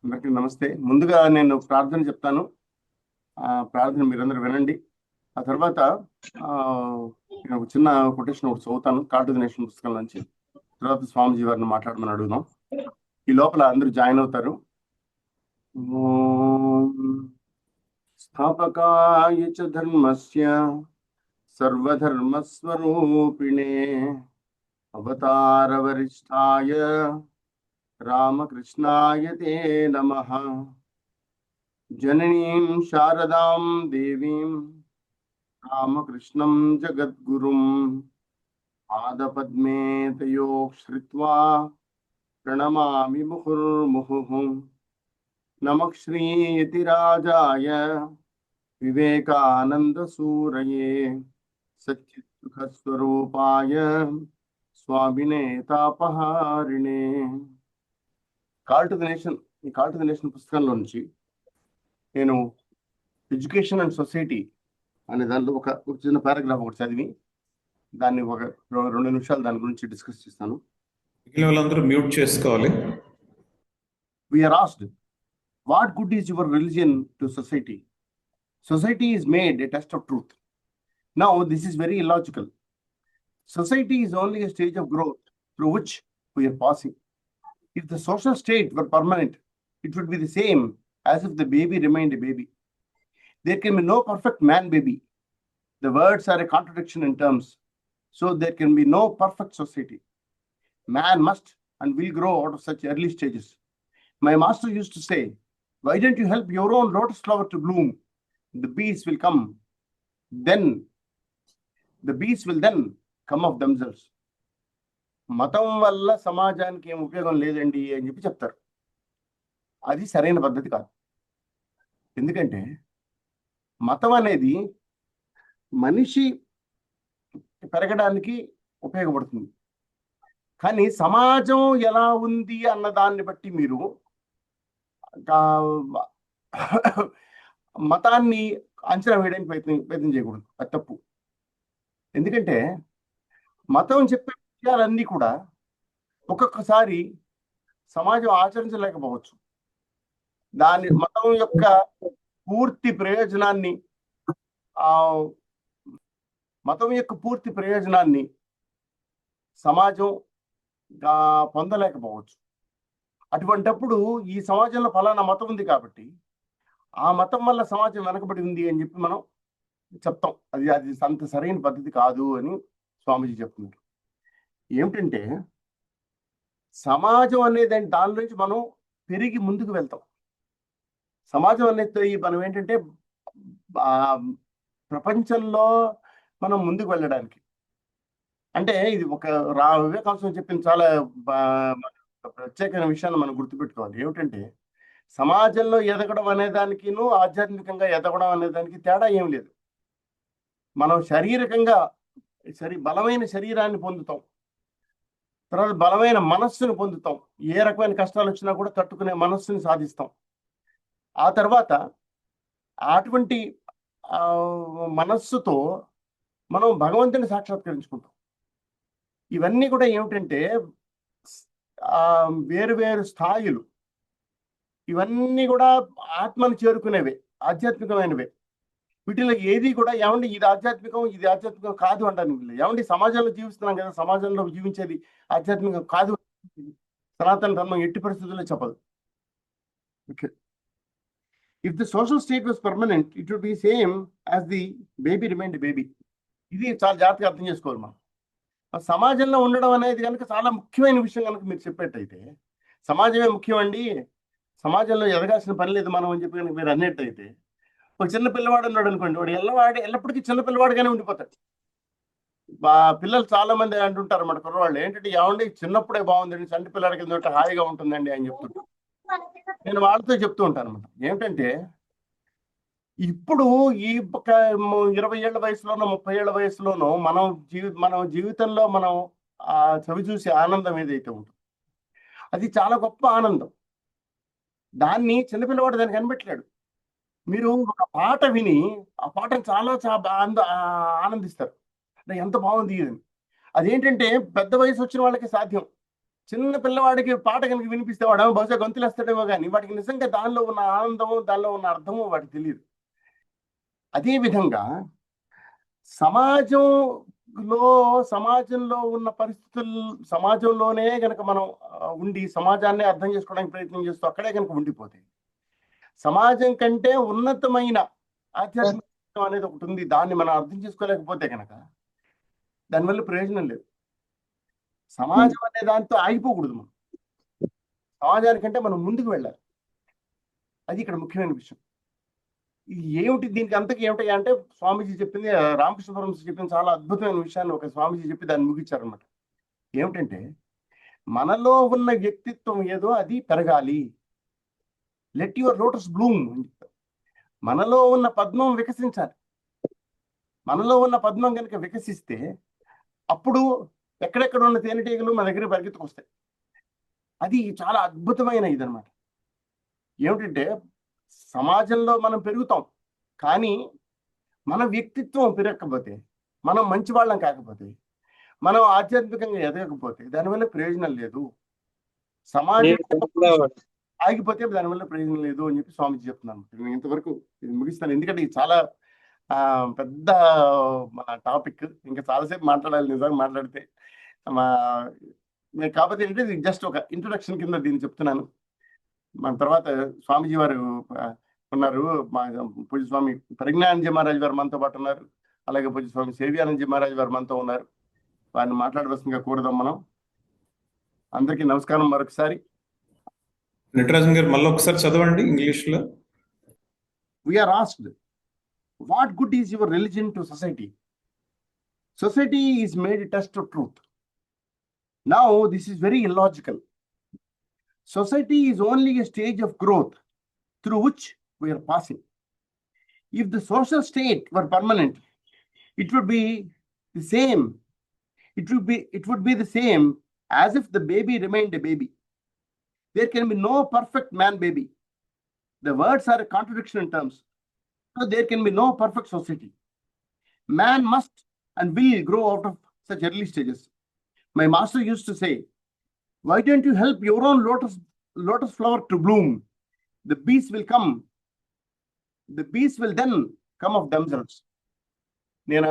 అందరికీ నమస్తే. ముందుగా నేను ప్రార్థన చెప్తాను. ప్రార్థన మీరందరూ వినండి. ఆ తర్వాత నేను ఒక చిన్న కొటేషన్ ఒకటి చదువుతాను కార్డ్ టు ది నేషన్ పుస్తకం నుంచి. తర్వాత స్వామిజీ వారిని మాట్లాడమని అడుగుదాం. ఈ లోపల అందరూ జాయిన్ అవుతారు. స్థాపకాయ చ ధర్మస్య సర్వధర్మస్వరూపిణే అవతార వరిష్ఠాయ రామకృష్ణాయ తే నమః. జననీం శారదాం దేవీం రామకృష్ణం జగద్గురుం పాదపద్మే తయోశ్రిత్వా ప్రణమామి ముహుర్ముహుః. నమః శ్రీయతిరాజాయ వివేకానందసూరయే సచ్చిత్సుఖస్వరూపాయ స్వామినే తాపహారిణే. కాల్ టు ది నేషన్, ఈ కాల్ టు ది నేషన్ పుస్తకంలో నుంచి నేను ఎడ్యుకేషన్ అండ్ సొసైటీ అనే దానిలో ఒక చిన్న పారాగ్రాఫ్ ఒకటి చదివి దాన్ని ఒక 2 నిమిషాలు దాని గురించి డిస్కస్ చేస్తాను. మిగిలిన వాళ్ళందరూ మ్యూట్ చేసుకోవాలి. We are asked, what good is your religion to society? Society is made a test of truth. Now, this is very illogical. Society is only a stage of growth through which we are passing. If the social state were permanent, it would be the same as if the baby remained a baby. There can be no perfect man baby. The words are a contradiction in terms, so there can be no perfect society. Man must and will grow out of such early stages. My master used to say, why don't you help your own lotus flower to bloom? The bees will come. Then the bees will then come of themselves. మతం వల్ల సమాజానికి ఏం ఉపయోగం లేదండి అని చెప్తారు. అది సరైన పద్ధతి కాదు. ఎందుకంటే మతం అనేది మనిషి పెరగడానికి ఉపయోగపడుతుంది. కానీ సమాజం ఎలా ఉంది అన్న దాన్ని బట్టి మీరు మతాన్ని అంచనా వేయడానికి ప్రయత్నం చేయకూడదు. అది తప్పు. ఎందుకంటే మతం చెప్పే విషయాలన్నీ కూడా ఒక్కొక్కసారి సమాజం ఆచరించలేకపోవచ్చు. మతం యొక్క పూర్తి ప్రయోజనాన్ని సమాజం పొందలేకపోవచ్చు. అటువంటప్పుడు ఈ సమాజంలో ఫలానా మతం ఉంది కాబట్టి ఆ మతం వల్ల సమాజం వెనకబడి ఉంది అని చెప్పి మనం చెప్తాం. అది అంత సరైన పద్ధతి కాదు అని స్వామీజీ చెప్తున్నారు. ఏమిటంటే సమాజం అనేది దాని నుంచి మనం పెరిగి ముందుకు వెళ్తాం. సమాజం అనేది మనం ఏంటంటే ప్రపంచంలో మనం ముందుకు వెళ్ళడానికి అంటే ఇది ఒక వివేకానంద చెప్పింది చాలా ప్రత్యేకమైన విషయాన్ని మనం గుర్తుపెట్టుకోవాలి. ఏమిటంటే సమాజంలో ఎదగడం అనేదానికి ఆధ్యాత్మికంగా ఎదగడం అనేదానికి తేడా ఏం లేదు. మనం శారీరకంగా బలమైన శరీరాన్ని పొందుతాం, తర్వాత బలమైన మనస్సును పొందుతాం. ఏ రకమైన కష్టాలు వచ్చినా కూడా తట్టుకునే మనస్సుని సాధిస్తాం. ఆ తర్వాత అటువంటి మనస్సుతో మనం భగవంతుని సాక్షాత్కరించుకుంటాం. ఇవన్నీ కూడా ఏమిటంటే వేరు వేరు స్థాయిలు. ఇవన్నీ కూడా ఆత్మను చేరుకునేవే, ఆధ్యాత్మికమైనవే. వీటిలో ఏది కూడా ఏమండి ఇది ఆధ్యాత్మికం కాదు అంటాను. ఏమండి సమాజంలో జీవిస్తున్నాం కదా, సమాజంలో జీవించేది ఆధ్యాత్మికం కాదు సనాతన ధర్మం ఎట్టి పరిస్థితుల్లో చెప్పదు. Okay, if the social state was permanent, it would be same as the baby remained a baby. ఇది చాలా జాగ్రత్తగా అర్థం చేసుకోవాలి. మనం సమాజంలో ఉండడం అనేది కనుక చాలా ముఖ్యమైన విషయం కనుక మీరు చెప్పేట్టయితే, సమాజమే ముఖ్యం అండి, సమాజంలో ఎదగాల్సిన పని లేదు మనం అని చెప్పి కనుక మీరు అన్నట్టయితే, ఒక చిన్న పిల్లవాడు ఉన్నాడు అనుకోండి, వాడు ఎల్లప్పటికీ చిన్న పిల్లవాడుగానే ఉండిపోతాడు. పిల్లలు చాలా మంది అంటుంటారు అన్నమాట, కుర్రవాళ్ళు ఏంటంటే ఏమండి చిన్నప్పుడే బాగుందండి, చంటి పిల్లల కింద హాయిగా ఉంటుందండి అని చెప్తుంటారు. నేను వాళ్ళతో చెప్తూ ఉంటాను అన్నమాట, ఏమిటంటే ఇప్పుడు ఈ 20 ఏళ్ల వయసులోనో 30 ఏళ్ల వయసులోనో మన జీవితంలో మనం చవి చూసే ఆనందం ఏదైతే ఉంటుందో అది చాలా గొప్ప ఆనందం. దాన్ని చిన్నపిల్లవాడు దాన్ని కనిపెట్టలేడు. మీరు ఒక పాట విని ఆ పాటను చాలా ఆనందిస్తారు, అంటే ఎంత బాగుంది అని. అదేంటంటే పెద్ద వయసు వచ్చిన వాళ్ళకి సాధ్యం, చిన్న పిల్లవాడికి పాట కనుక వినిపిస్తే వాడు బహుశా గొంతులేస్తాడేమో కానీ వాడికి నిజంగా దానిలో ఉన్న ఆనందము, దానిలో ఉన్న అర్థము వాడికి తెలియదు. అదే విధంగా సమాజంలో సమాజంలో ఉన్న పరిస్థితులు, సమాజంలోనే గనక మనం ఉండి సమాజాన్ని అర్థం చేసుకోవడానికి ప్రయత్నం చేస్తూ అక్కడే కనుక ఉండిపోతే, సమాజం కంటే ఉన్నతమైన ఆధ్యాత్మిక అనేది ఒకటి ఉంది, దాన్ని మనం అర్థం చేసుకోలేకపోతే కనుక దానివల్ల ప్రయోజనం లేదు. సమాజం అనే దాంతో ఆగిపోకూడదు. మనం సమాజానికంటే మనం ముందుకు వెళ్ళాలి. అది ఇక్కడ ముఖ్యమైన విషయం. ఇది ఏమిటి, దీనికి అంతకి ఏమిటి అంటే స్వామీజీ చెప్పింది, రామకృష్ణ పరమహంస చెప్పింది చాలా అద్భుతమైన విషయాన్ని ఒక స్వామీజీ చెప్పి దాన్ని ముగించారనమాట. ఏమిటంటే, మనలో ఉన్న వ్యక్తిత్వం ఏదో అది పెరగాలి. లెట్ యువర్ లోటస్ బ్లూమ్ అని చెప్తారు. మనలో ఉన్న పద్మం వికసించాలి. మనలో ఉన్న పద్మం కనుక వికసిస్తే అప్పుడు ఎక్కడెక్కడ ఉన్న తేనెటీగలు మన దగ్గర పరిగెత్తుకొస్తాయి. అది చాలా అద్భుతమైన ఇదనమాట. ఏమిటంటే, సమాజంలో మనం పెరుగుతాం, కానీ మన వ్యక్తిత్వం పెరగకపోతే, మనం మంచి వాళ్ళం కాకపోతే, మనం ఆధ్యాత్మికంగా ఎదగకపోతే దానివల్ల ప్రయోజనం లేదు. సమాజం ఆగిపోతే దానివల్ల ప్రయోజనం లేదు అని చెప్పి స్వామిజీ చెప్తున్నాను. నేను ఇంతవరకు ఇది ముగిస్తాను, ఎందుకంటే ఇది చాలా పెద్ద టాపిక్. ఇంకా చాలాసేపు మాట్లాడాలి నిజంగా మాట్లాడితే. కాకపోతే ఏంటంటే ఇది జస్ట్ ఒక ఇంట్రొడక్షన్ కింద దీన్ని చెప్తున్నాను. మన తర్వాత స్వామీజీ వారు ఉన్నారు, మా పూజ్య స్వామి ప్రజ్ఞానందజీ మహారాజ్ వారు మనతో పాటు ఉన్నారు. అలాగే పూజ్య స్వామి సేవ్యానందజీ మహారాజ్ వారు మనతో ఉన్నారు. వారిని మాట్లాడవలసిందిగా కోరుదాం మనం. అందరికీ నమస్కారం మరొకసారి. నటరాజన్ గారు మళ్ళీ ఒకసారి చదవండి ఇంగ్లీష్లో. We are asked, what good is your religion to society? Society is made a test of truth. Now, this is very illogical. Society is only a stage of growth through which we are passing. If the social state were permanent, it would be the same. It would be the same as if the baby remained a baby. There can be no perfect man baby. The words are a contradiction in terms. So there can be no perfect society. Man must and will grow out of such early stages. My master used to say, why don't you help your own lotus flower to bloom? The bees will come. The bees will then come of themselves. నేను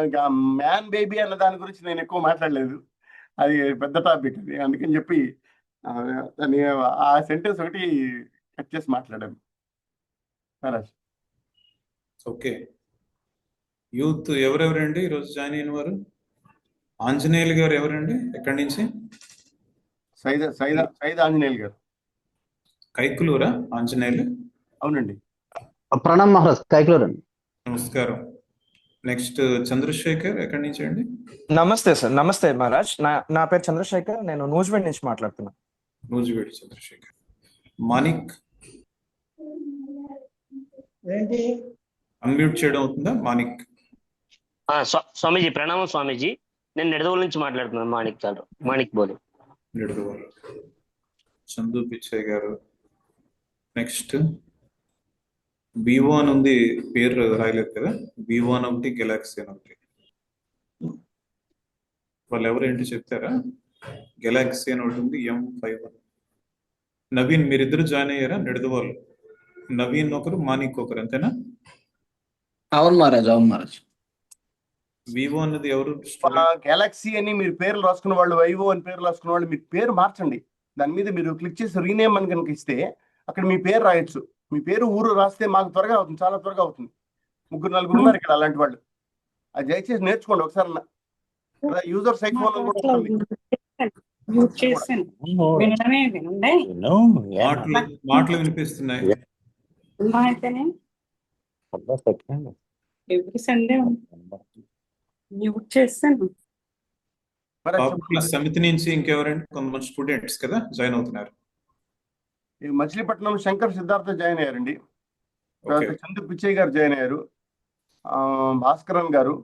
man baby అన్న దాని గురించి నేను ఎక్కువ మాట్లాడలేదు, అది పెద్ద topic అది. అందుకని చెప్పి ఆ సెంటెన్స్ ఒకటి కట్ చేసి మాట్లాడాను. ఓకే, యూత్ ఎవరెవరండి ఈరోజు జాయిన్ అయిన వారు? ఆంజనేయులు గారు ఎవరండి, ఎక్కడి నుంచి? సైద ఆంజనేయులు గారు, కైకులూరా ఆంజనేయులు? అవునండి. ప్రణమ్ మహారాజ్, కైకులూరు అండి. నమస్కారం. నెక్స్ట్ చంద్రశేఖర్, ఎక్కడి నుంచి అండి? నమస్తే సార్. నమస్తే మహారాజ్. నా పేరు చంద్రశేఖర్, నేను నూజివేడ్ నుంచి మాట్లాడుతున్నాను. నూజివేడ్ చంద్రశేఖర్. మాణిక్ అన్మ్యూట్ చేయడం అవుతుందా? మాణిక్. స్వామీజీ ప్రణామం. స్వామీజీ, నేను నిడదవోలు నుంచి మాట్లాడుతున్నాను. మాణిక్ బోలు, నిడదవోలు. చందు పిచ్చయ్య గారు. నెక్స్ట్ వివో అని ఉంది, పేరు రాయలేదు కదా. వివో అని ఒకటి, గెలాక్సీ అని ఒకటి. వాళ్ళు ఎవరేంటి చెప్తారా? గెలాక్సీ అని ఒకటి ఉంది, M51. నవీన్, మీరిద్దరు జాయిన్ అయ్యారా నిడదవోలు? నవీన్ ఒకరు, మాణిక్ ఒకరు, అంతేనా? అవును మహారాజ్, అవును మహారాజ్. వివో అన్నది ఎవరు? గెలాక్సీ అని మీరు పేర్లు రాసుకున్న వాళ్ళు, వైవో అని పేర్లు రాసుకున్న వాళ్ళు, మీరు పేరు మార్చండి. దాని మీద మీరు క్లిక్ చేసి రీనేమ్ అని కనుక ఇస్తే అక్కడ మీ పేరు రాయొచ్చు. మీ పేరు ఊరు రాస్తే మాకు త్వరగా అవుతుంది, చాలా త్వరగా అవుతుంది. 3-4 ఉన్నారు ఇక్కడ అలాంటి వాళ్ళు. అది దయచేసి నేర్చుకోండి ఒకసారి. యూజర్ సైట్ ఫోన్ కూడా ఉంటుంది. మాటలు వినిపిస్తున్నాయి. సమితి నుంచి ఇంకెవరండి? కొంతమంది స్టూడెంట్స్ కదా జాయిన్ అవుతున్నారు. మచిలీపట్నం శంకర్ సిద్ధార్థ జాయిన్ అయ్యారండి. తర్వాత చందు పిచ్చయ్య గారు జాయిన్ అయ్యారు. భాస్కరన్ గారు,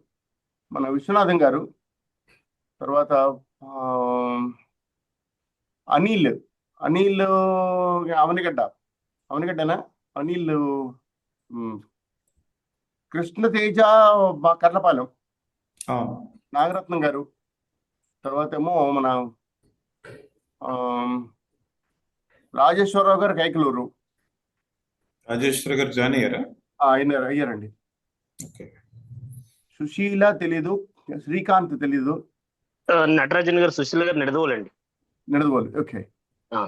మన విశ్వనాథన్ గారు, తర్వాత అనిల్ అవనిగడ్డనా అనిల్, కృష్ణతేజ కర్లపాలెం, నాగరత్నం గారు, తర్వాత ఏమో మన రాజేశ్వరరావు గారు కైకలూరు. రాజేశ్వరి గారు జాయిన్ అయ్యారా? అయ్యారండి. ఓకే. సుశీల తెలీదు, శ్రీకాంత్ తెలీదు. నటరాజన్ గారు, సుశీల గారు నిడదవోలండి. నిడదవోలు. ఓకే. ఆ.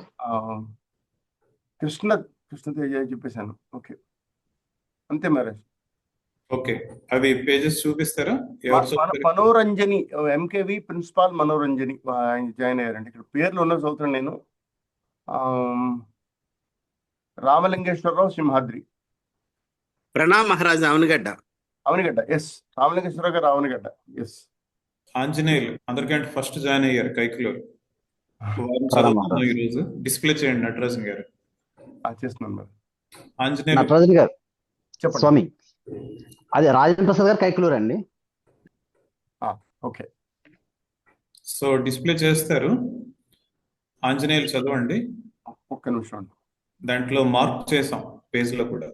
కృష్ణ తేజ చెప్పేశాను. ఓకే, అంతే మరి. ఓకే, అవి పేజెస్ చూపిస్తారా? మనోరంజని, ఎంకేవి ప్రిన్సిపాల్ మనోరంజని ఆయన జాయిన్ అయ్యారండి. ఇక్కడ పేర్లు ఉన్న చదువుతాను నేను. రామలింగేశ్వరరావు సింహాద్రి. ప్రణామ్ మహారాజ్ అవనిగడ్డ. ఎస్, రామలింగేశ్వరరావు గారు అవనిగడ్డ. ఎస్. ఆంజనేయులు అందరికంటే ఫస్ట్ జాయిన్ అయ్యారు కైకలూరు. ఈరోజు డిస్ప్లే చేయండి నటరాజన్ గారు. చేస్తున్నాను మరి. ఆంజనేయులు నటరాజన్ గారు చెప్పండి. స్వామి, అది రాజేంద్ర ప్రసాద్ గారు కైకలూరు అండి. ఓకే. సో డిస్ప్లే చేస్తారు. ఆంజనేయులు చదవండి. ఒక్క నిమిషం. దాంట్లో మార్క్ చేసాం పేజ్లో కూడా.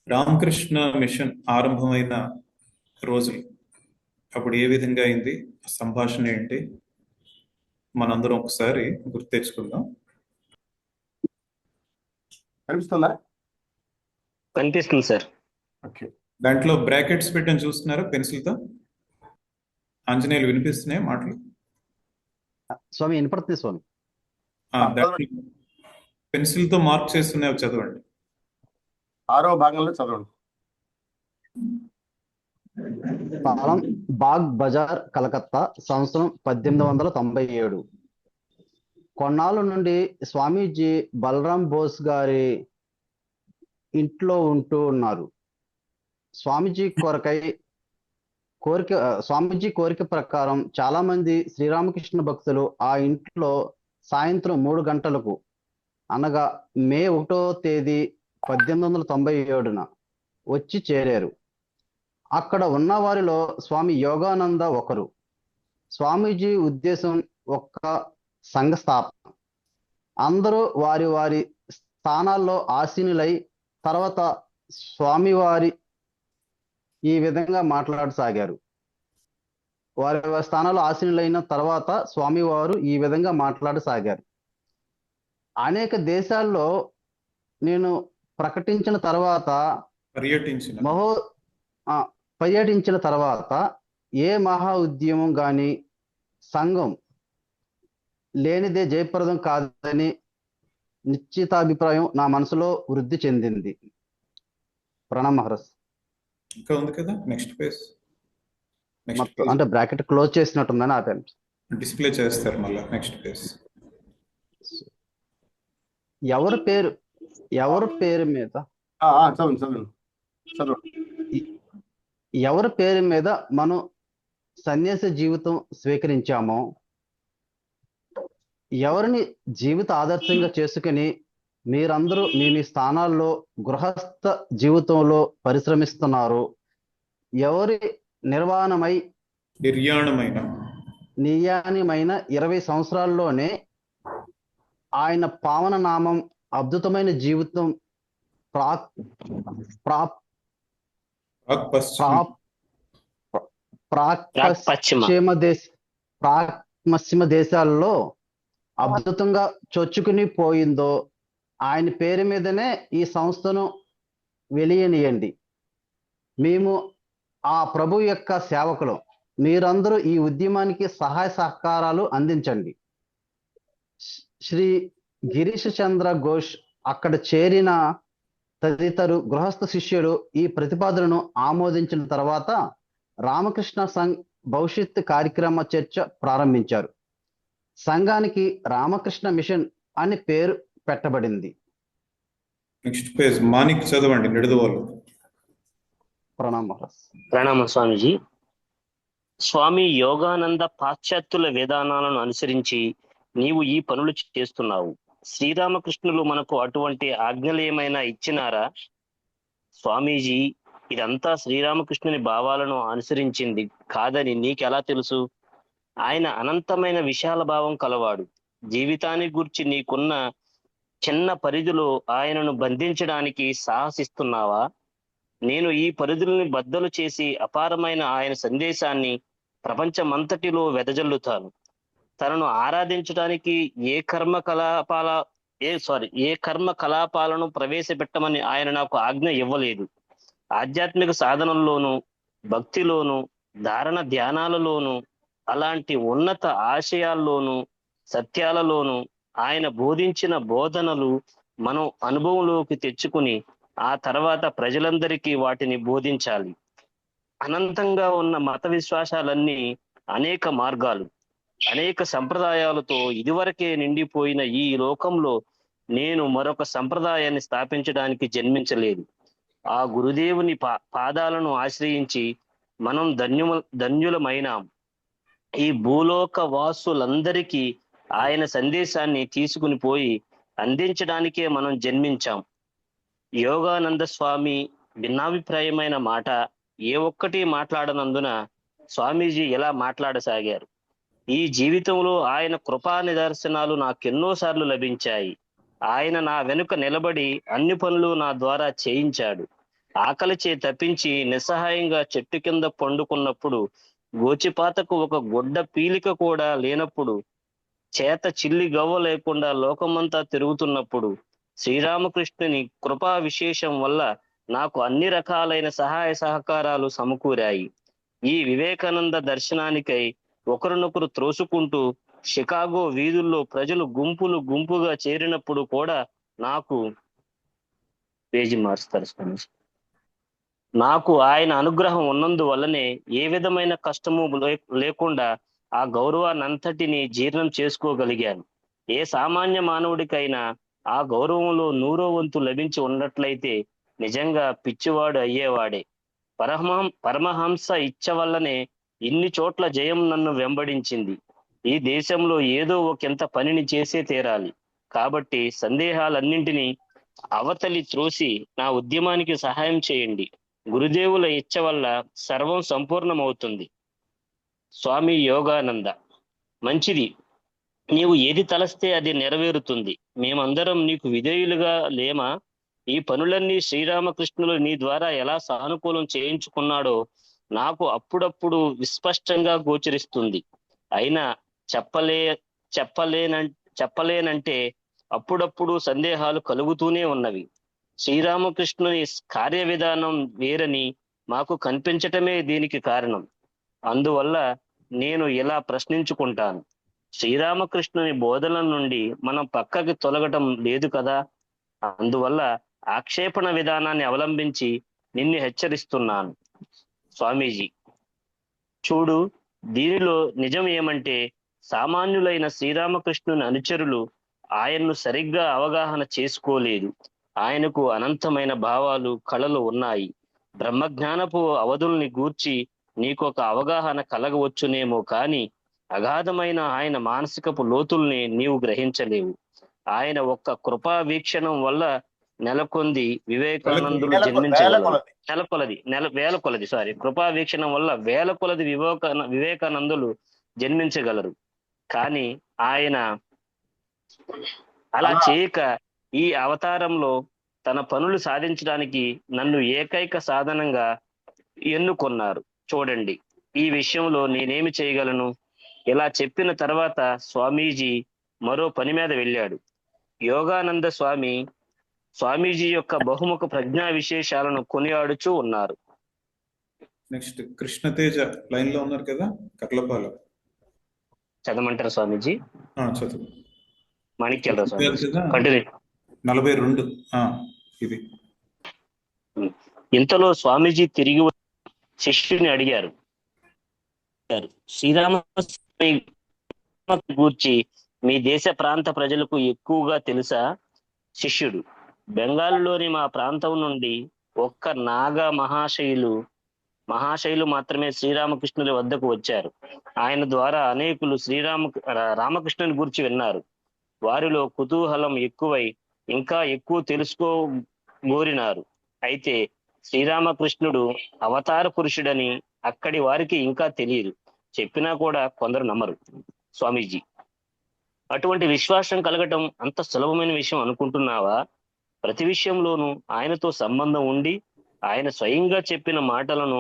రామకృష్ణ మిషన్ ఆరంభమైన రోజులు, అప్పుడు ఏ విధంగా అయింది, సంభాషణ ఏంటి, మనందరం ఒకసారి గుర్తు తెచ్చుకుందాం. కనిపిస్తుందా? కనిపిస్తుంది సార్. ఓకే. దాంట్లో బ్రాకెట్స్ పెట్టని చూస్తున్నారా పెన్సిల్తో? ఆంజనేయులు వినిపిస్తున్నాయి మాటలు? స్వామి వినపడుతుంది స్వామి. దాంట్లో పెన్సిల్తో మార్క్ చేస్తున్నాయి, చదవండి. 6వ భాగంలో చదవండి. స్థలం బాగ్ బజార్, కలకత్తా, సంవత్సరం 1897. కొన్నాళ్ళ నుండి స్వామీజీ బలరాం బోస్ గారి ఇంట్లో ఉంటూ ఉన్నారు. స్వామీజీ కోరిక ప్రకారం చాలా మంది శ్రీరామకృష్ణ భక్తులు ఆ ఇంట్లో సాయంత్రం 3 గంటలకు, అనగా మే 1వ తేదీ 1897న వచ్చి చేరారు. అక్కడ ఉన్న వారిలో స్వామి యోగానంద ఒకరు. స్వామీజీ ఉద్దేశం ఒక్క సంఘ స్థాపన. అందరూ వారి వారి స్థానాల్లో ఆసీనులై తర్వాత స్వామివారి ఈ విధంగా మాట్లాడసాగారు. వారి వారి స్థానాల్లో ఆసీనులైన తర్వాత స్వామివారు ఈ విధంగా మాట్లాడసాగారు. అనేక దేశాల్లో నేను పర్యటించిన తర్వాత ఏ మహా ఉద్యమం గాని సంఘం లేనిదే జయప్రదం కాదని నిశ్చితాభిప్రాయం నా మనసులో వృద్ధి చెందింది. ప్రణామ్ మహారాజ్. ఇంకా ఉంది కదా, నెక్స్ట్ పేజ్. అంటే బ్రాకెట్ క్లోజ్ చేసినట్టుందని ఆపాను. డిస్ప్లే చేస్తారు మళ్ళీ నెక్స్ట్ పేజ్. ఎవరి పేరు మీద ఎవరి పేరు మీద మనం సన్యాస జీవితం స్వీకరించామో, ఎవరిని జీవిత ఆదర్శంగా చేసుకుని మీరందరూ మీ మీ స్థానాల్లో గృహస్థ జీవితంలో పరిశ్రమిస్తున్నారు, ఎవరి నిర్యాణమైన 20 సంవత్సరాల్లోనే ఆయన పావన నామం, అద్భుతమైన జీవితం పశ్చిమ దేశాల్లో అద్భుతంగా చొచ్చుకుని పోయిందో ఆయన పేరు మీదనే ఈ సంస్థను వెలియనియండి. మేము ఆ ప్రభు యొక్క సేవకులు. మీరందరూ ఈ ఉద్యమానికి సహాయ సహకారాలు అందించండి. శ్రీ గిరీష్ చంద్ర ఘోష్, అక్కడ చేరిన తదితరు గృహస్థ శిష్యులు ఈ ప్రతిపాదనను ఆమోదించిన తర్వాత రామకృష్ణ సంఘ్ భవిష్యత్ కార్యక్రమ చర్చ ప్రారంభించారు. సంఘానికి రామకృష్ణ మిషన్ అని పేరు పెట్టబడింది. నెక్స్ట్ పేజ్ మాణిక్ చదవండి. నిడదవోలు. ప్రణామ స్వామిజీ. స్వామి యోగానంద పాశ్చాత్యుల విధానాలను అనుసరించి నీవు ఈ పనులు చేస్తున్నావు. శ్రీరామకృష్ణులు మనకు అటువంటి ఆజ్ఞలు ఏమైనా ఇచ్చినారా? స్వామీజీ, ఇదంతా శ్రీరామకృష్ణుని భావాలను అనుసరించింది కాదని నీకెలా తెలుసు? ఆయన అనంతమైన విశాల భావం కలవాడు. జీవితాన్ని గురించి నీకున్న చిన్న పరిధిలో ఆయనను బంధించడానికి సాహసిస్తున్నావా? నేను ఈ పరిధుల్ని బద్దలు చేసి అపారమైన ఆయన సందేశాన్ని ప్రపంచమంతటిలో వెదజల్లుతాను. తనను ఆరాధించడానికి ఏ కర్మ కలాపాలను ప్రవేశపెట్టమని ఆయన నాకు ఆజ్ఞ ఇవ్వలేదు. ఆధ్యాత్మిక సాధనల్లోనూ, భక్తిలోనూ, ధారణ ధ్యానాలలోనూ, అలాంటి ఉన్నత ఆశయాల్లోనూ, సత్యాలలోనూ ఆయన బోధించిన బోధనలు మనం అనుభవంలోకి తెచ్చుకుని ఆ తర్వాత ప్రజలందరికీ వాటిని బోధించాలి. అనంతంగా ఉన్న మత విశ్వాసాలన్నీ అనేక మార్గాలు, అనేక సంప్రదాయాలతో ఇదివరకే నిండిపోయిన ఈ లోకంలో నేను మరొక సంప్రదాయాన్ని స్థాపించడానికి జన్మించలేదు. ఆ గురుదేవుని పాదాలను ఆశ్రయించి మనం ధన్యులమైనాం. ఈ భూలోక వాసులందరికీ ఆయన సందేశాన్ని తీసుకుని పోయి అందించడానికే మనం జన్మించాం. యోగానంద స్వామి భిన్నాభిప్రాయమైన మాట ఏ ఒక్కటి మాట్లాడనందున స్వామీజీ ఇలా మాట్లాడసాగారు. ఈ జీవితంలో ఆయన కృపా నిదర్శనాలు నాకెన్నోసార్లు లభించాయి. ఆయన నా వెనుక నిలబడి అన్ని పనులు నా ద్వారా చేయించాడు. ఆకలిచే తప్పించి నిస్సహాయంగా చెట్టు కింద పండుకున్నప్పుడు, గోచిపాతకు ఒక గుడ్డ పీలిక కూడా లేనప్పుడు, చేత చిల్లి గవ్వ లేకుండా లోకమంతా తిరుగుతున్నప్పుడు, శ్రీరామకృష్ణుని కృపా విశేషం వల్ల నాకు అన్ని రకాలైన సహాయ సహకారాలు సమకూరాయి. ఈ వివేకానంద దర్శనానికై ఒకరినొకరు త్రోసుకుంటూ షికాగో వీధుల్లో ప్రజలు గుంపులు గుంపుగా చేరినప్పుడు కూడా నాకు ఆయన అనుగ్రహం ఉన్నందువల్లనే ఏ విధమైన కష్టము లేకుండా ఆ గౌరవాన్నంతటిని జీర్ణం చేసుకోగలిగాను. ఏ సామాన్య మానవుడికైనా ఆ గౌరవంలో 100వ వంతు లభించి ఉన్నట్లయితే నిజంగా పిచ్చివాడు అయ్యేవాడే. పరమహంస ఇచ్చ వల్లనే ఇన్ని చోట్ల జయం నన్ను వెంబడించింది. ఈ దేశంలో ఏదో ఒకంత పనిని చేసే తీరాలి. కాబట్టి సందేహాలన్నింటినీ అవతలి త్రోసి నా ఉద్యమానికి సహాయం చేయండి. గురుదేవుల ఇచ్చ వల్ల సర్వం సంపూర్ణమవుతుంది. స్వామి యోగానంద. మంచిది, నీవు ఏది తలస్తే అది నెరవేరుతుంది. మేమందరం నీకు విధేయులుగా లేమా? ఈ పనులన్నీ శ్రీరామకృష్ణులు నీ ద్వారా ఎలా సానుకూలం చేయించుకున్నాడో నాకు అప్పుడప్పుడు విస్పష్టంగా గోచరిస్తుంది. అయినా చెప్పలేనంటే అప్పుడప్పుడు సందేహాలు కలుగుతూనే ఉన్నవి. శ్రీరామకృష్ణుని కార్య విధానం వేరని మాకు కనిపించటమే దీనికి కారణం. అందువల్ల నేను ఇలా ప్రశ్నించుకుంటాను. శ్రీరామకృష్ణుని బోధనల నుండి మనం పక్కకి తొలగటం లేదు కదా. అందువల్ల ఆక్షేపణ విధానాన్ని అవలంబించి నిన్ను హెచ్చరిస్తున్నాను. స్వామీజీ, చూడు, దీనిలో నిజం ఏమంటే సామాన్యులైన శ్రీరామకృష్ణుని అనుచరులు ఆయన్ను సరిగ్గా అవగాహన చేసుకోలేదు. ఆయనకు అనంతమైన భావాలు, కళలు ఉన్నాయి. బ్రహ్మజ్ఞానపు అవధుల్ని గూర్చి నీకొక అవగాహన కలగవచ్చునేమో, కానీ అగాధమైన ఆయన మానసికపు లోతుల్ని నీవు గ్రహించలేవు. ఆయన ఒక్క కృపా వీక్షణం వల్ల నెలకొంది వివేకానందులు జన్మించగలరు. వేల కొలది కృపా వీక్షణం వల్ల వేల కొలది వివేకానందులు జన్మించగలరు. కానీ ఆయన అలా చేయక ఈ అవతారంలో తన పనులు సాధించడానికి నన్ను ఏకైక సాధనంగా ఎన్నుకొన్నారు. చూడండి, ఈ విషయంలో నేనేమి చేయగలను? ఇలా చెప్పిన తర్వాత స్వామీజీ మరో పని మీద వెళ్ళాడు. యోగానంద స్వామీజీ యొక్క బహుముఖ ప్రజ్ఞా విశేషాలను కొనియాడుచూ ఉన్నారు. నెక్స్ట్ కృష్ణతేజ లైన్ లో ఉన్నారు కదా, కట్లపాల. చదవమంటారా స్వామీజీ? చదువు. మాణిక్యాలరావు స్వామీజీ కంటిన్యూ. 42 ఇది. ఇంతలో స్వామీజీ తిరిగి శిష్యుని అడిగారు, శ్రీరామ గూర్చి మీ దేశ ప్రాంత ప్రజలకు ఎక్కువగా తెలుసా? శిష్యుడు, బెంగాల్లోని మా ప్రాంతం నుండి ఒక్క నాగా మహాశయులు మాత్రమే శ్రీరామకృష్ణుల వద్దకు వచ్చారు. ఆయన ద్వారా అనేకులు రామకృష్ణుని గురించి విన్నారు. వారిలో కుతూహలం ఎక్కువై ఇంకా ఎక్కువ తెలుసుకోగోరినారు. అయితే శ్రీరామకృష్ణుడు అవతార పురుషుడని అక్కడి వారికి ఇంకా తెలియదు. చెప్పినా కూడా కొందరు నమ్మరు. స్వామీజీ, అటువంటి విశ్వాసం కలగటం అంత సులభమైన విషయం అనుకుంటున్నావా? ప్రతి విషయంలోనూ ఆయనతో సంబంధం ఉండి ఆయన స్వయంగా చెప్పిన మాటలను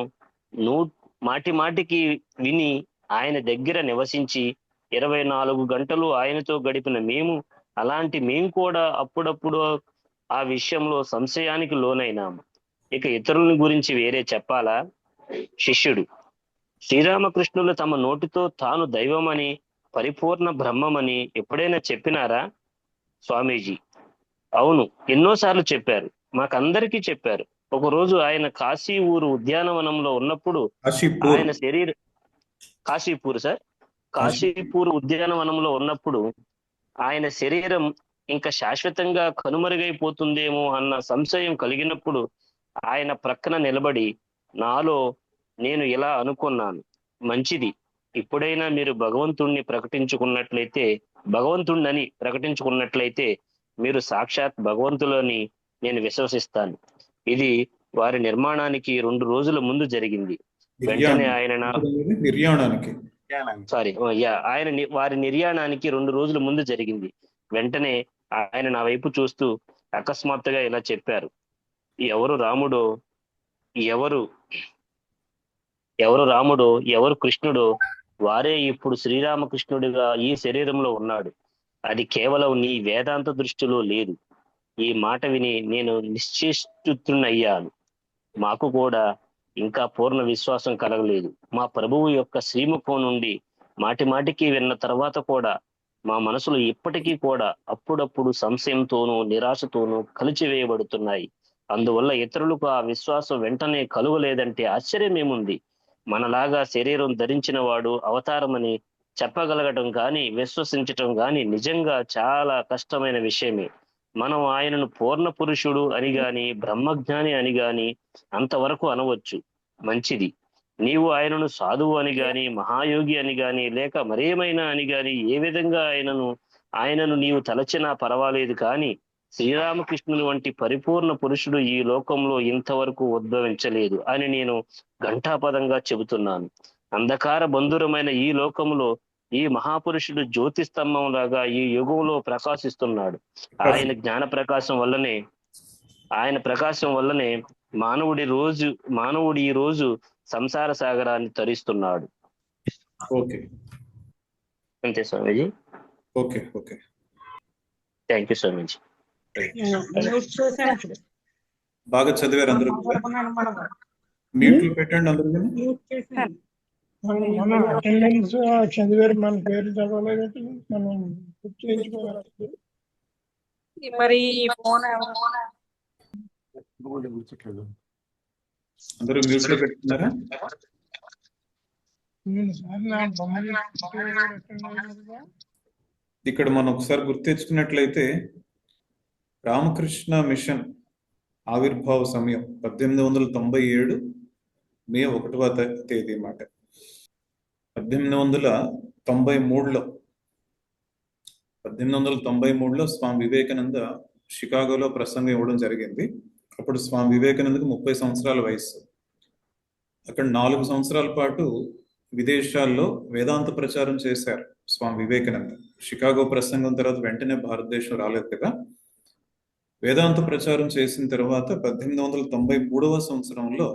మాటి మాటికి విని ఆయన దగ్గర నివసించి 24 గంటలు ఆయనతో గడిపిన మేము కూడా అప్పుడప్పుడు ఆ విషయంలో సంశయానికి లోనైనాము. ఇక ఇతరుల గురించి వేరే చెప్పాలా? శిష్యుడు: శ్రీరామకృష్ణులు తమ నోటితో తాను దైవమని, పరిపూర్ణ బ్రహ్మమని ఎప్పుడైనా చెప్పినారా? స్వామీజీ: అవును, ఎన్నోసార్లు చెప్పారు. మాకందరికీ చెప్పారు. ఒకరోజు ఆయన కాశీ ఊరు ఉద్యానవనంలో ఉన్నప్పుడు కాశీపూర్ ఆయన కాశీపూర్ సార్, కాశీపూర్ ఉద్యానవనంలో ఉన్నప్పుడు ఆయన శరీరం ఇంకా శాశ్వతంగా కనుమరుగైపోతుందేమో అన్న సంశయం కలిగినప్పుడు ఆయన ప్రక్కన నిలబడి నాలో నేను ఇలా అనుకున్నాను: మంచిది, ఇప్పుడైనా మీరు భగవంతుణ్ణని ప్రకటించుకున్నట్లయితే మీరు సాక్షాత్ భగవంతులని నేను విశ్వసిస్తాను. ఇది వారి నిర్మాణానికి 2 రోజుల ముందు జరిగింది. వెంటనే నిర్యాణానికి వారి నిర్యాణానికి 2 రోజుల ముందు జరిగింది. వెంటనే ఆయన నా వైపు చూస్తూ అకస్మాత్తుగా ఇలా చెప్పారు: ఎవరు రాముడో ఎవరు కృష్ణుడో వారే ఇప్పుడు శ్రీరామకృష్ణుడిగా ఈ శరీరంలో ఉన్నాడు. అది కేవలం నీ వేదాంత దృష్టిలో లేదు. ఈ మాట విని నేను నిశ్చేష్టున్నయ్యాను. మాకు కూడా ఇంకా పూర్ణ విశ్వాసం కలగలేదు. మా ప్రభువు యొక్క శ్రీముఖం నుండి మాటిమాటికి విన్న తర్వాత కూడా మా మనసులు ఇప్పటికీ కూడా అప్పుడప్పుడు సంశయంతోనూ నిరాశతోనూ కలిచివేయబడుతున్నాయి. అందువల్ల ఇతరులకు ఆ విశ్వాసం వెంటనే కలుగలేదంటే ఆశ్చర్యమేముంది? మనలాగా శరీరం ధరించిన వాడు అవతారమని చెప్పగలగటం కానీ విశ్వసించటం కానీ నిజంగా చాలా కష్టమైన విషయమే. మనం ఆయనను పూర్ణ పురుషుడు అని గాని బ్రహ్మజ్ఞాని అని గాని అంతవరకు అనవచ్చు. మంచిది, నీవు ఆయనను సాధువు అని గాని మహాయోగి అని గాని లేక మరేమైనా అని గాని ఏ విధంగా ఆయనను నీవు తలచినా పర్వాలేదు, కానీ శ్రీరామకృష్ణుని వంటి పరిపూర్ణ పురుషుడు ఈ లోకంలో ఇంతవరకు ఉద్భవించలేదు అని నేను ఘంటాపదంగా చెబుతున్నాను. అంధకార బంధురమైన ఈ లోకంలో ఈ మహాపురుషుడు జ్యోతి స్తంభం లాగా ఈ యుగంలో ప్రకాశిస్తున్నాడు. ఆయన జ్ఞాన ప్రకాశం వల్లనే మానవుడి ఈ రోజు సంసార సాగరాన్ని తరిస్తున్నాడు. ఓకే, అంతే స్వామీజీ. ఓకే, ఓకే, థ్యాంక్ యూ స్వామీజీ. బాగా చదివారు అందరూ. మ్యూట్లు పెట్టండి అందరూ. మన అటెండెన్స్ చదివారు, మన పేరు చదవలేదు, మనం గుర్తించుకోవాలి. మరి ఈ ఫోన్ అందరూ మ్యూట్ లో పెట్టుకున్నారా? ఇక్కడ మనం ఒకసారి గుర్తు తెచ్చుకున్నట్లయితే రామకృష్ణ మిషన్ ఆవిర్భావ సమయం 1897 మే 1వ తేదీ మాట. 1893లో స్వామి వివేకానంద షికాగోలో ప్రసంగం ఇవ్వడం జరిగింది. అప్పుడు స్వామి వివేకానందకు 30 సంవత్సరాల వయసు. అక్కడ 4 సంవత్సరాల పాటు విదేశాల్లో వేదాంత ప్రచారం చేశారు స్వామి వివేకానంద. షికాగో ప్రసంగం తర్వాత వెంటనే భారతదేశం రాలేదు కదా. వేదాంత ప్రచారం చేసిన తర్వాత 1893వ సంవత్సరంలో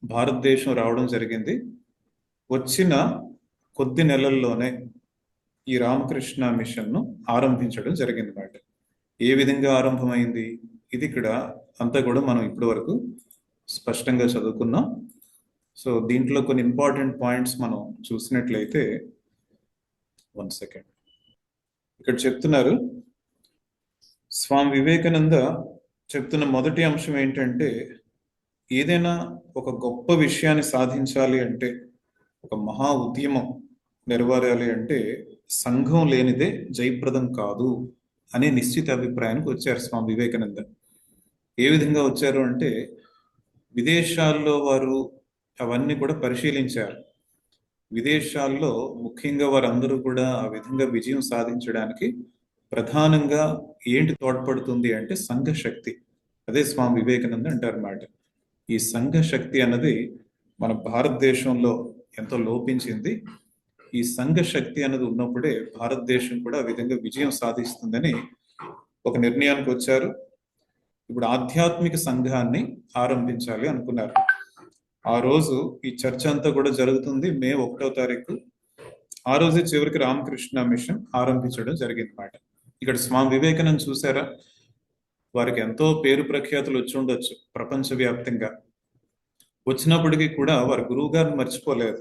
భారతదేశం రావడం జరిగింది. వచ్చిన కొద్ది నెలల్లోనే ఈ రామకృష్ణ మిషన్ను ఆరంభించడం జరిగింది మాట. ఏ విధంగా ఆరంభమైంది ఇది ఇక్కడ అంతా కూడా మనం ఇప్పటి వరకు స్పష్టంగా చదువుకున్నాం. సో దీంట్లో కొన్ని ఇంపార్టెంట్ పాయింట్స్ మనం చూసినట్లయితే, 1 సెకండ్, ఇక్కడ చెప్తున్నారు స్వామి వివేకానంద చెప్తున్న మొదటి అంశం ఏంటంటే, ఏదైనా ఒక గొప్ప విషయాన్ని సాధించాలి అంటే, ఒక మహా ఉద్యమం నెరవేరాలి అంటే సంఘం లేనిదే జయప్రదం కాదు అనే నిశ్చిత అభిప్రాయానికి వచ్చారు స్వామి వివేకానంద. ఏ విధంగా వచ్చారు అంటే, విదేశాల్లో వారు అవన్నీ కూడా పరిశీలించారు. విదేశాల్లో ముఖ్యంగా వారందరూ కూడా ఆ విధంగా విజయం సాధించడానికి ప్రధానంగా ఏంటి తోడ్పడుతుంది అంటే సంఘ శక్తి. అదే స్వామి వివేకానంద అంటారు అన్నమాట. ఈ సంఘ శక్తి అన్నది మన భారతదేశంలో ఎంతో లోపించింది. ఈ సంఘ శక్తి అన్నది ఉన్నప్పుడే భారతదేశం కూడా ఆ విధంగా విజయం సాధిస్తుందని ఒక నిర్ణయానికి వచ్చారు. ఇప్పుడు ఆధ్యాత్మిక సంఘాన్ని ఆరంభించాలి అనుకున్నారు. ఆ రోజు ఈ చర్చ అంతా కూడా జరుగుతుంది మే 1వ తారీఖు ఆ రోజే చివరికి రామకృష్ణ మిషన్ ఆరంభించడం జరిగింది మాట. ఇక్కడ స్వామి వివేకానంద చూసారా, వారికి ఎంతో పేరు ప్రఖ్యాతులు వచ్చి ఉండొచ్చు ప్రపంచవ్యాప్తంగా. వచ్చినప్పటికీ కూడా వారి గురువు గారిని మర్చిపోలేదు.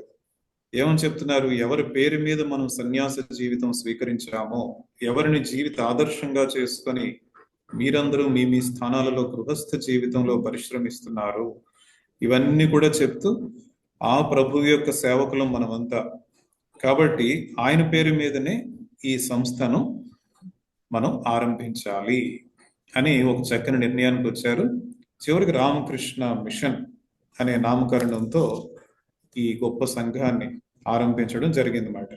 ఏమని చెప్తున్నారు? ఎవరి పేరు మీద మనం సన్యాస జీవితం స్వీకరించామో, ఎవరిని జీవిత ఆదర్శంగా చేసుకొని మీరందరూ మీ మీ స్థానాలలో గృహస్థ జీవితంలో పరిశ్రమిస్తున్నారు, ఇవన్నీ కూడా చెప్తూ ఆ ప్రభు యొక్క సేవకులం మనమంతా. కాబట్టి ఆయన పేరు మీదనే ఈ సంస్థను మనం ఆరంభించాలి అని ఒక చక్కని నిర్ణయానికి వచ్చారు. చివరికి రామకృష్ణ మిషన్ అనే నామకరణంతో ఈ గొప్ప సంఘాన్ని ఆరంభించడం జరిగింది అన్నమాట.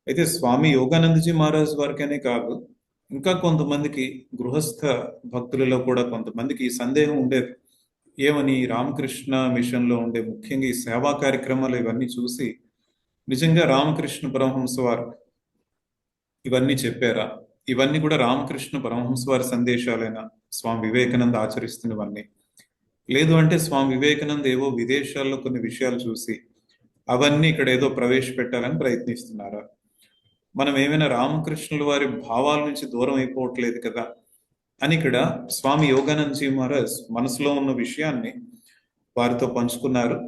అయితే స్వామి యోగానందజీ మహారాజ్ వారికనే కాదు, ఇంకా కొంతమందికి గృహస్థ భక్తులలో కూడా కొంతమందికి ఈ సందేహం ఉండేది. ఏమని? రామకృష్ణ మిషన్లో ఉండే ముఖ్యంగా ఈ సేవా కార్యక్రమాలు ఇవన్నీ చూసి నిజంగా రామకృష్ణ పరమహంస వారు ఇవన్నీ చెప్పారా? ఇవన్నీ కూడా రామకృష్ణ పరమహంస వారి సందేశాలైనా స్వామి వివేకానంద ఆచరిస్తున్నవన్నీ? లేదు అంటే స్వామి వివేకానంద ఏవో విదేశాల్లో కొన్ని విషయాలు చూసి అవన్నీ ఇక్కడ ఏదో ప్రవేశపెట్టాలని ప్రయత్నిస్తున్నారా? మనం ఏమైనా రామకృష్ణుల వారి భావాల నుంచి దూరం అయిపోవట్లేదు కదా అని ఇక్కడ స్వామి యోగానందజీ మహారాజ్ మనసులో ఉన్న విషయాన్ని వారితో పంచుకున్నారు.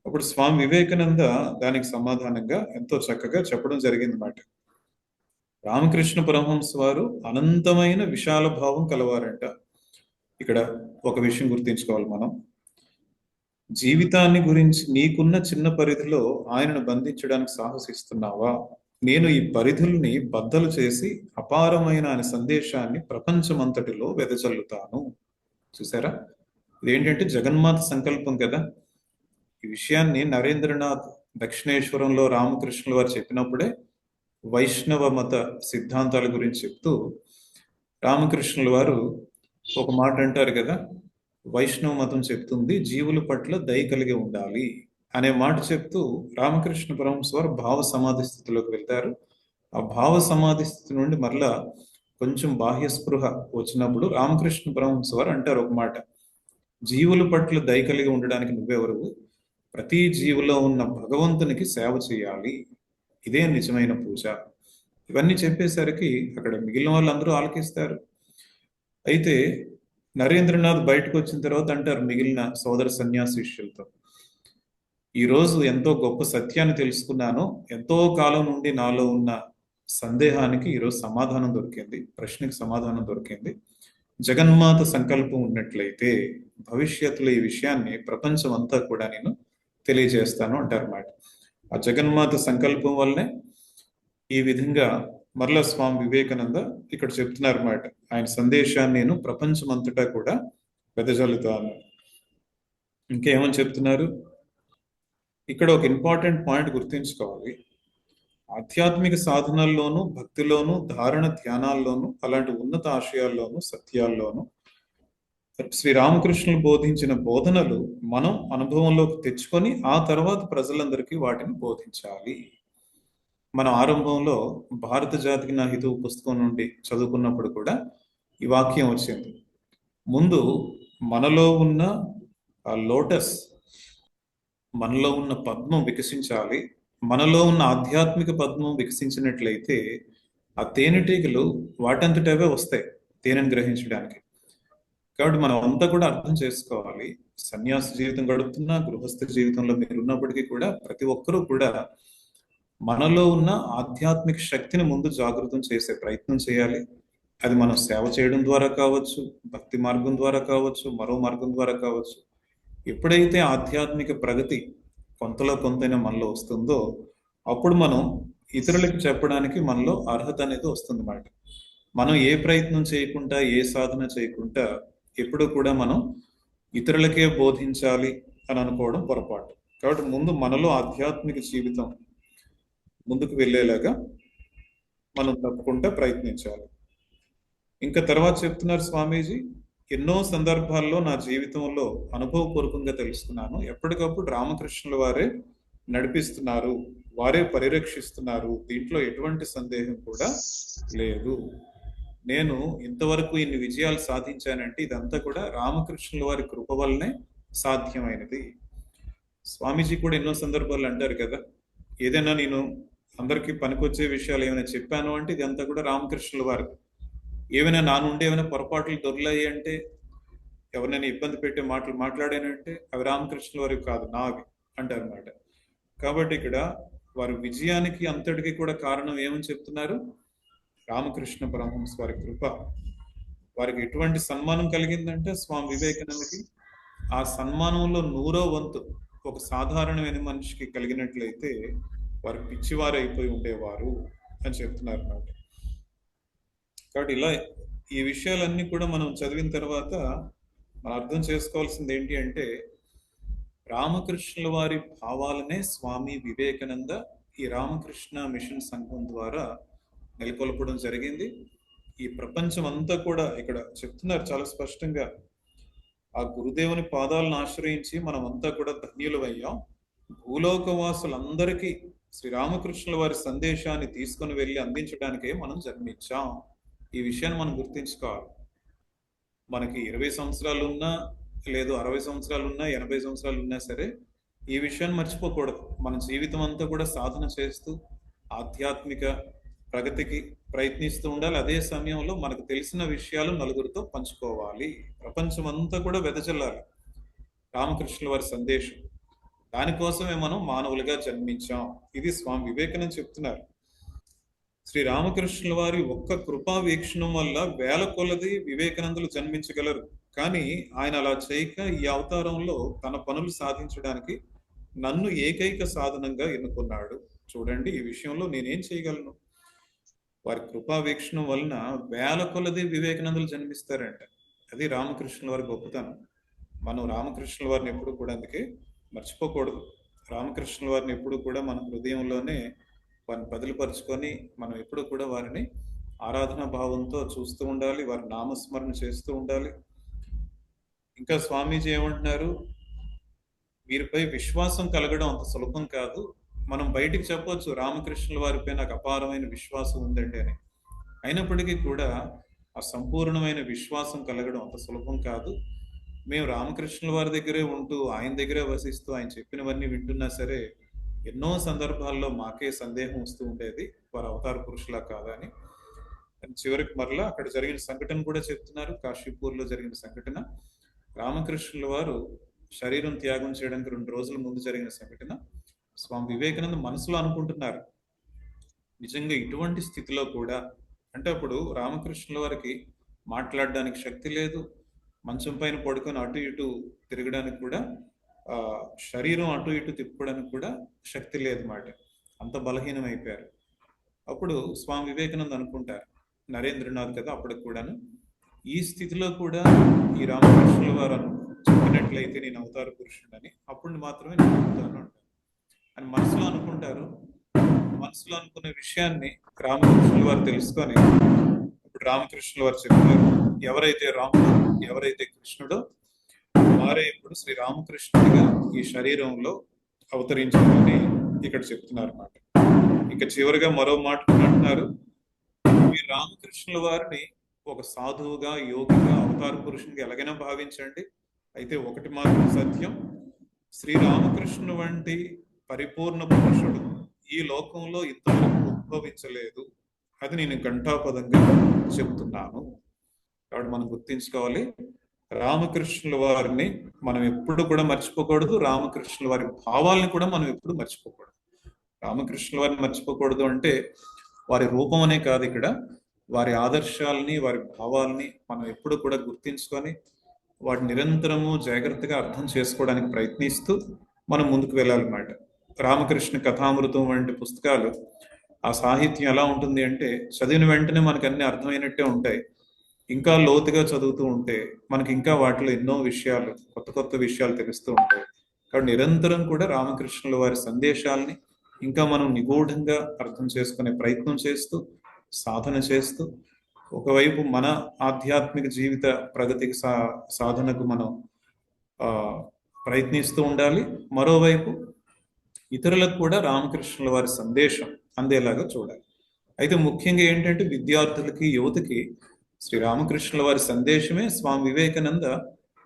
అప్పుడు స్వామి వివేకానంద దానికి సమాధానంగా ఎంతో చక్కగా చెప్పడం జరిగింది అన్నమాట. రామకృష్ణ పరమహంస వారు అనంతమైన విశాల భావం కలవారంట. ఇక్కడ ఒక విషయం గుర్తించుకోవాలి మనం. జీవితాన్ని గురించి నీకున్న చిన్న పరిధిలో ఆయనను బంధించడానికి సాహసిస్తున్నావా? నేను ఈ పరిధుల్ని బద్దలు చేసి అపారమైన ఆయన సందేశాన్ని ప్రపంచమంతటిలో వెదజల్లుతాను. చూసారా, ఇదేంటంటే జగన్మాత సంకల్పం కదా. ఈ విషయాన్ని నరేంద్రనాథ్ దక్షిణేశ్వరంలో రామకృష్ణుల వారు చెప్పినప్పుడే వైష్ణవ మత సిద్ధాంతాల గురించి చెప్తూ రామకృష్ణుల వారు ఒక మాట అంటారు కదా, వైష్ణవ మతం చెప్తుంది జీవుల పట్ల దయ కలిగి ఉండాలి అనే మాట చెప్తూ రామకృష్ణ పరమహంస వారు భావ సమాధి స్థితిలోకి వెళ్తారు. ఆ భావ సమాధి స్థితి నుండి మరలా కొంచెం బాహ్య స్పృహ వచ్చినప్పుడు రామకృష్ణ పరమహంస వారు అంటారు ఒక మాట, జీవుల పట్ల దయ కలిగి ఉండడానికి నువ్వెవరు? ప్రతి జీవులో ఉన్న భగవంతునికి సేవ చేయాలి, ఇదే నిజమైన పూజ. ఇవన్నీ చెప్పేసరికి అక్కడ మిగిలిన వాళ్ళందరూ ఆలకిస్తారు. అయితే నరేంద్రనాథ్ బయటకు వచ్చిన తర్వాత అంటారు మిగిలిన సోదర సన్యాసి శిష్యులతో, ఈరోజు ఎంతో గొప్ప సత్యాన్ని తెలుసుకున్నాను, ఎంతో కాలం నుండి నాలో ఉన్న సందేహానికి ఈరోజు సమాధానం దొరికింది, ప్రశ్నకి సమాధానం దొరికింది. జగన్మాత సంకల్పం ఉన్నట్లయితే భవిష్యత్తులో ఈ విషయాన్ని ప్రపంచం అంతా కూడా నేను తెలియజేస్తాను అంటారు అన్నమాట. ఆ జగన్మాత సంకల్పం వల్లనే ఈ విధంగా మరలా స్వామి వివేకానంద ఇక్కడ చెప్తున్నారు అన్నమాట, ఆయన సందేశాన్ని నేను ప్రపంచం అంతటా కూడా వెదజల్లుతాను. ఇంకేమని చెప్తున్నారు? ఇక్కడ ఒక ఇంపార్టెంట్ పాయింట్ గుర్తుంచుకోవాలి. ఆధ్యాత్మిక సాధనల్లోనూ, భక్తిలోనూ, ధారణ ధ్యానాల్లోనూ, అలాంటి ఉన్నత ఆశయాల్లోనూ, సత్యాల్లోనూ శ్రీ రామకృష్ణులు బోధించిన బోధనలు మనం అనుభవంలోకి తెచ్చుకొని ఆ తర్వాత ప్రజలందరికీ వాటిని బోధించాలి. మన ఆరంభంలో భారత జాతికి నా హితువు పుస్తకం నుండి చదువుకున్నప్పుడు కూడా ఈ వాక్యం వచ్చింది. ముందు మనలో ఉన్న ఆ లోటస్, మనలో ఉన్న పద్మం వికసించాలి. మనలో ఉన్న ఆధ్యాత్మిక పద్మం వికసించినట్లయితే ఆ తేనెటీగలు వాటంతటవే వస్తాయి తేనెను గ్రహించడానికి. కాబట్టి మనం అంతా కూడా అర్థం చేసుకోవాలి, సన్యాస జీవితం గడుపుతున్నా, గృహస్థ జీవితంలో మీరు ఉన్నప్పటికీ కూడా ప్రతి ఒక్కరూ కూడా మనలో ఉన్న ఆధ్యాత్మిక శక్తిని ముందు జాగృతం చేసే ప్రయత్నం చేయాలి. అది మనం సేవ చేయడం ద్వారా కావచ్చు, భక్తి మార్గం ద్వారా కావచ్చు, మరో మార్గం ద్వారా కావచ్చు. ఎప్పుడైతే ఆధ్యాత్మిక ప్రగతి కొంతలో కొంతైనా మనలో వస్తుందో అప్పుడు మనం ఇతరులకు చెప్పడానికి మనలో అర్హత అనేది వస్తుంది అన్నమాట. మనం ఏ ప్రయత్నం చేయకుండా, ఏ సాధన చేయకుండా ఎప్పుడు కూడా మనం ఇతరులకే బోధించాలి అని అనుకోవడం పొరపాటు. కాబట్టి ముందు మనలో ఆధ్యాత్మిక జీవితం ముందుకు వెళ్ళేలాగా మనం తప్పకుండా ప్రయత్నించాలి. ఇంకా తర్వాత చెప్తున్నారు స్వామీజీ, ఎన్నో సందర్భాల్లో నా జీవితంలో అనుభవపూర్వకంగా తెలుసుకున్నాను, ఎప్పటికప్పుడు రామకృష్ణుల వారే నడిపిస్తున్నారు, వారే పరిరక్షిస్తున్నారు, దీంట్లో ఎటువంటి సందేహం కూడా లేదు. నేను ఇంతవరకు ఇన్ని విజయాలు సాధించానంటే ఇదంతా కూడా రామకృష్ణుల వారి కృప వల్లనే సాధ్యమైనది. స్వామీజీ కూడా ఎన్నో సందర్భాలు అంటారు కదా, ఏదైనా నేను అందరికీ పనికొచ్చే విషయాలు ఏమైనా చెప్పాను అంటే ఇదంతా కూడా రామకృష్ణుల వారు. ఏమైనా నా నుండి ఏమైనా పొరపాట్లు దొర్లాయి అంటే, ఎవరినైనా ఇబ్బంది పెట్టే మాటలు మాట్లాడానంటే అవి రామకృష్ణుల వారికి కాదు, నావి అంటారు అన్నమాట. కాబట్టి ఇక్కడ వారి విజయానికి అంతటికి కూడా కారణం ఏమని చెప్తున్నారు? రామకృష్ణ పరమహంస వారి కృప. వారికి ఎటువంటి సన్మానం కలిగిందంటే స్వామి వివేకానందకి ఆ సన్మానంలో 100వ వంతు ఒక సాధారణమైన మనిషికి కలిగినట్లయితే వారు పిచ్చివారు అయిపోయి ఉండేవారు అని చెప్తున్నారు అన్నమాట. కాబట్టి ఇలా ఈ విషయాలన్నీ కూడా మనం చదివిన తర్వాత మనం అర్థం చేసుకోవాల్సింది ఏంటి అంటే, రామకృష్ణుల వారి భావాలనే స్వామి వివేకానంద ఈ రామకృష్ణ మిషన్ సంఘం ద్వారా నెలకొల్పడం జరిగింది. ఈ ప్రపంచం అంతా కూడా ఇక్కడ చెప్తున్నారు చాలా స్పష్టంగా, ఆ గురుదేవుని పాదాలను ఆశ్రయించి మనం అంతా కూడా ధన్యులమయ్యాం. భూలోకవాసులందరికీ శ్రీరామకృష్ణుల వారి సందేశాన్ని తీసుకుని వెళ్ళి అందించడానికే మనం జన్మించాం. ఈ విషయాన్ని మనం గుర్తించుకోవాలి. మనకి 20 సంవత్సరాలు ఉన్నా, లేదు 60 సంవత్సరాలు ఉన్నా, 80 సంవత్సరాలు ఉన్నా సరే ఈ విషయాన్ని మర్చిపోకూడదు. మన జీవితం అంతా కూడా సాధన చేస్తూ ఆధ్యాత్మిక ప్రగతికి ప్రయత్నిస్తూ ఉండాలి. అదే సమయంలో మనకు తెలిసిన విషయాలు నలుగురితో పంచుకోవాలి. ప్రపంచం అంతా కూడా వెదజల్లాలి రామకృష్ణుల వారి సందేశం. దానికోసమే మనం మానవులుగా జన్మించాం. ఇది స్వామి వివేకానంద చెప్తున్నారు. శ్రీ రామకృష్ణుల వారి ఒక్క కృపా వీక్షణం వల్ల వేల కొలది వివేకానందులు జన్మించగలరు. కానీ ఆయన అలా చేయక ఈ అవతారంలో తన పనులు సాధించడానికి నన్ను ఏకైక సాధనంగా ఎన్నుకున్నాడు. చూడండి, ఈ విషయంలో నేనేం చేయగలను? వారి కృపా వీక్షణం వలన వేల కొలది వివేకానందులు జన్మిస్తారంట. అది రామకృష్ణుల వారి గొప్పతనం. మనం రామకృష్ణుల వారిని ఎప్పుడు కూడా అందుకే మర్చిపోకూడదు. రామకృష్ణుల వారిని ఎప్పుడు కూడా మన హృదయంలోనే వారిని బదులుపరుచుకొని మనం ఎప్పుడు కూడా వారిని ఆరాధనా భావంతో చూస్తూ ఉండాలి, వారి నామస్మరణ చేస్తూ ఉండాలి. ఇంకా స్వామీజీ ఏమంటున్నారు? వీరిపై విశ్వాసం కలగడం అంత సులభం కాదు. మనం బయటికి చెప్పొచ్చు రామకృష్ణుల వారిపై నాకు అపారమైన విశ్వాసం ఉందండి అని. అయినప్పటికీ కూడా ఆ సంపూర్ణమైన విశ్వాసం కలగడం అంత సులభం కాదు. మేము రామకృష్ణుల వారి దగ్గరే ఉంటూ, ఆయన దగ్గరే వసిస్తూ, ఆయన చెప్పినవన్నీ వింటున్నా సరే ఎన్నో సందర్భాల్లో మాకే సందేహం వస్తూ ఉండేది, వారు అవతార పురుషులా కాదా అని. చివరికి మరలా అక్కడ జరిగిన సంఘటన కూడా చెప్తున్నారు. కాశీపూర్లో జరిగిన సంఘటన, రామకృష్ణుల వారు శరీరం త్యాగం చేయడానికి 2 రోజుల ముందు జరిగిన సంఘటన. స్వామి వివేకానంద మనసులో అనుకుంటున్నారు, నిజంగా ఇటువంటి స్థితిలో కూడా, అంటే అప్పుడు రామకృష్ణుల వారికి మాట్లాడడానికి శక్తి లేదు, మంచం పైన పడుకొని అటు ఇటు తిరగడానికి కూడా, శరీరం అటు ఇటు తిప్పుకోవడానికి కూడా శక్తి లేదు మాట. అంత బలహీనం అయిపోయారు. అప్పుడు స్వామి వివేకానంద అనుకుంటారు, నరేంద్రనాథ్ కదా అప్పటికి కూడాను, ఈ స్థితిలో కూడా ఈ రామకృష్ణుల వారు చెప్పినట్లయితే నేను అవతార పురుషుడని, అప్పుడు మాత్రమే నేను చెప్తాను అంటారు అని మనసులో అనుకుంటారు. మనసులో అనుకున్న విషయాన్ని రామకృష్ణుల వారు తెలుసుకొని ఇప్పుడు రామకృష్ణుల వారు చెప్తారు, ఎవరైతే రాముడు, ఎవరైతే కృష్ణుడో వారే ఇప్పుడు శ్రీ రామకృష్ణుడిగా ఈ శరీరంలో అవతరించాలని ఇక్కడ చెప్తున్నారు అన్నమాట. ఇక చివరిగా మరో మాట అంటున్నారు, ఈ రామకృష్ణుల వారిని ఒక సాధువుగా, యోగిగా, అవతార పురుషునిగా ఎలాగైనా భావించండి. అయితే ఒకటి మాత్రం సత్యం, శ్రీరామకృష్ణుడు వంటి పరిపూర్ణ పురుషుడు ఈ లోకంలో ఇంతవరకు ఉద్భవించలేదు. అది నేను ఘంటాపదంగా చెప్తున్నాను. కాబట్టి మనం గుర్తించుకోవాలి, రామకృష్ణుల వారిని మనం ఎప్పుడు కూడా మర్చిపోకూడదు. రామకృష్ణుల వారి భావాలను కూడా మనం ఎప్పుడు మర్చిపోకూడదు. రామకృష్ణుల వారిని మర్చిపోకూడదు అంటే వారి రూపం అనే కాదు, ఇక్కడ వారి ఆదర్శాలని, వారి భావాలని మనం ఎప్పుడు కూడా గుర్తించుకొని వాటిని నిరంతరము జాగ్రత్తగా అర్థం చేసుకోవడానికి ప్రయత్నిస్తూ మనం ముందుకు వెళ్ళాలన్నమాట. రామకృష్ణ కథామృతం వంటి పుస్తకాలు, ఆ సాహిత్యం ఎలా ఉంటుంది అంటే చదివిన వెంటనే మనకు అన్ని అర్థమైనట్టే ఉంటాయి. ఇంకా లోతుగా చదువుతూ ఉంటే మనకి ఇంకా వాటిలో ఎన్నో విషయాలు, కొత్త కొత్త విషయాలు తెలుస్తూ ఉంటాయి. కాబట్టి నిరంతరం కూడా రామకృష్ణుల వారి సందేశాలని ఇంకా మనం నిగూఢంగా అర్థం చేసుకునే ప్రయత్నం చేస్తూ, సాధన చేస్తూ, ఒకవైపు మన ఆధ్యాత్మిక జీవిత ప్రగతికి సాధనకు మనం ప్రయత్నిస్తూ ఉండాలి. మరోవైపు ఇతరులకు కూడా రామకృష్ణుల వారి సందేశం అందేలాగా చూడాలి. అయితే ముఖ్యంగా ఏంటంటే విద్యార్థులకి, యువతకి శ్రీ రామకృష్ణుల వారి సందేశమే స్వామి వివేకానంద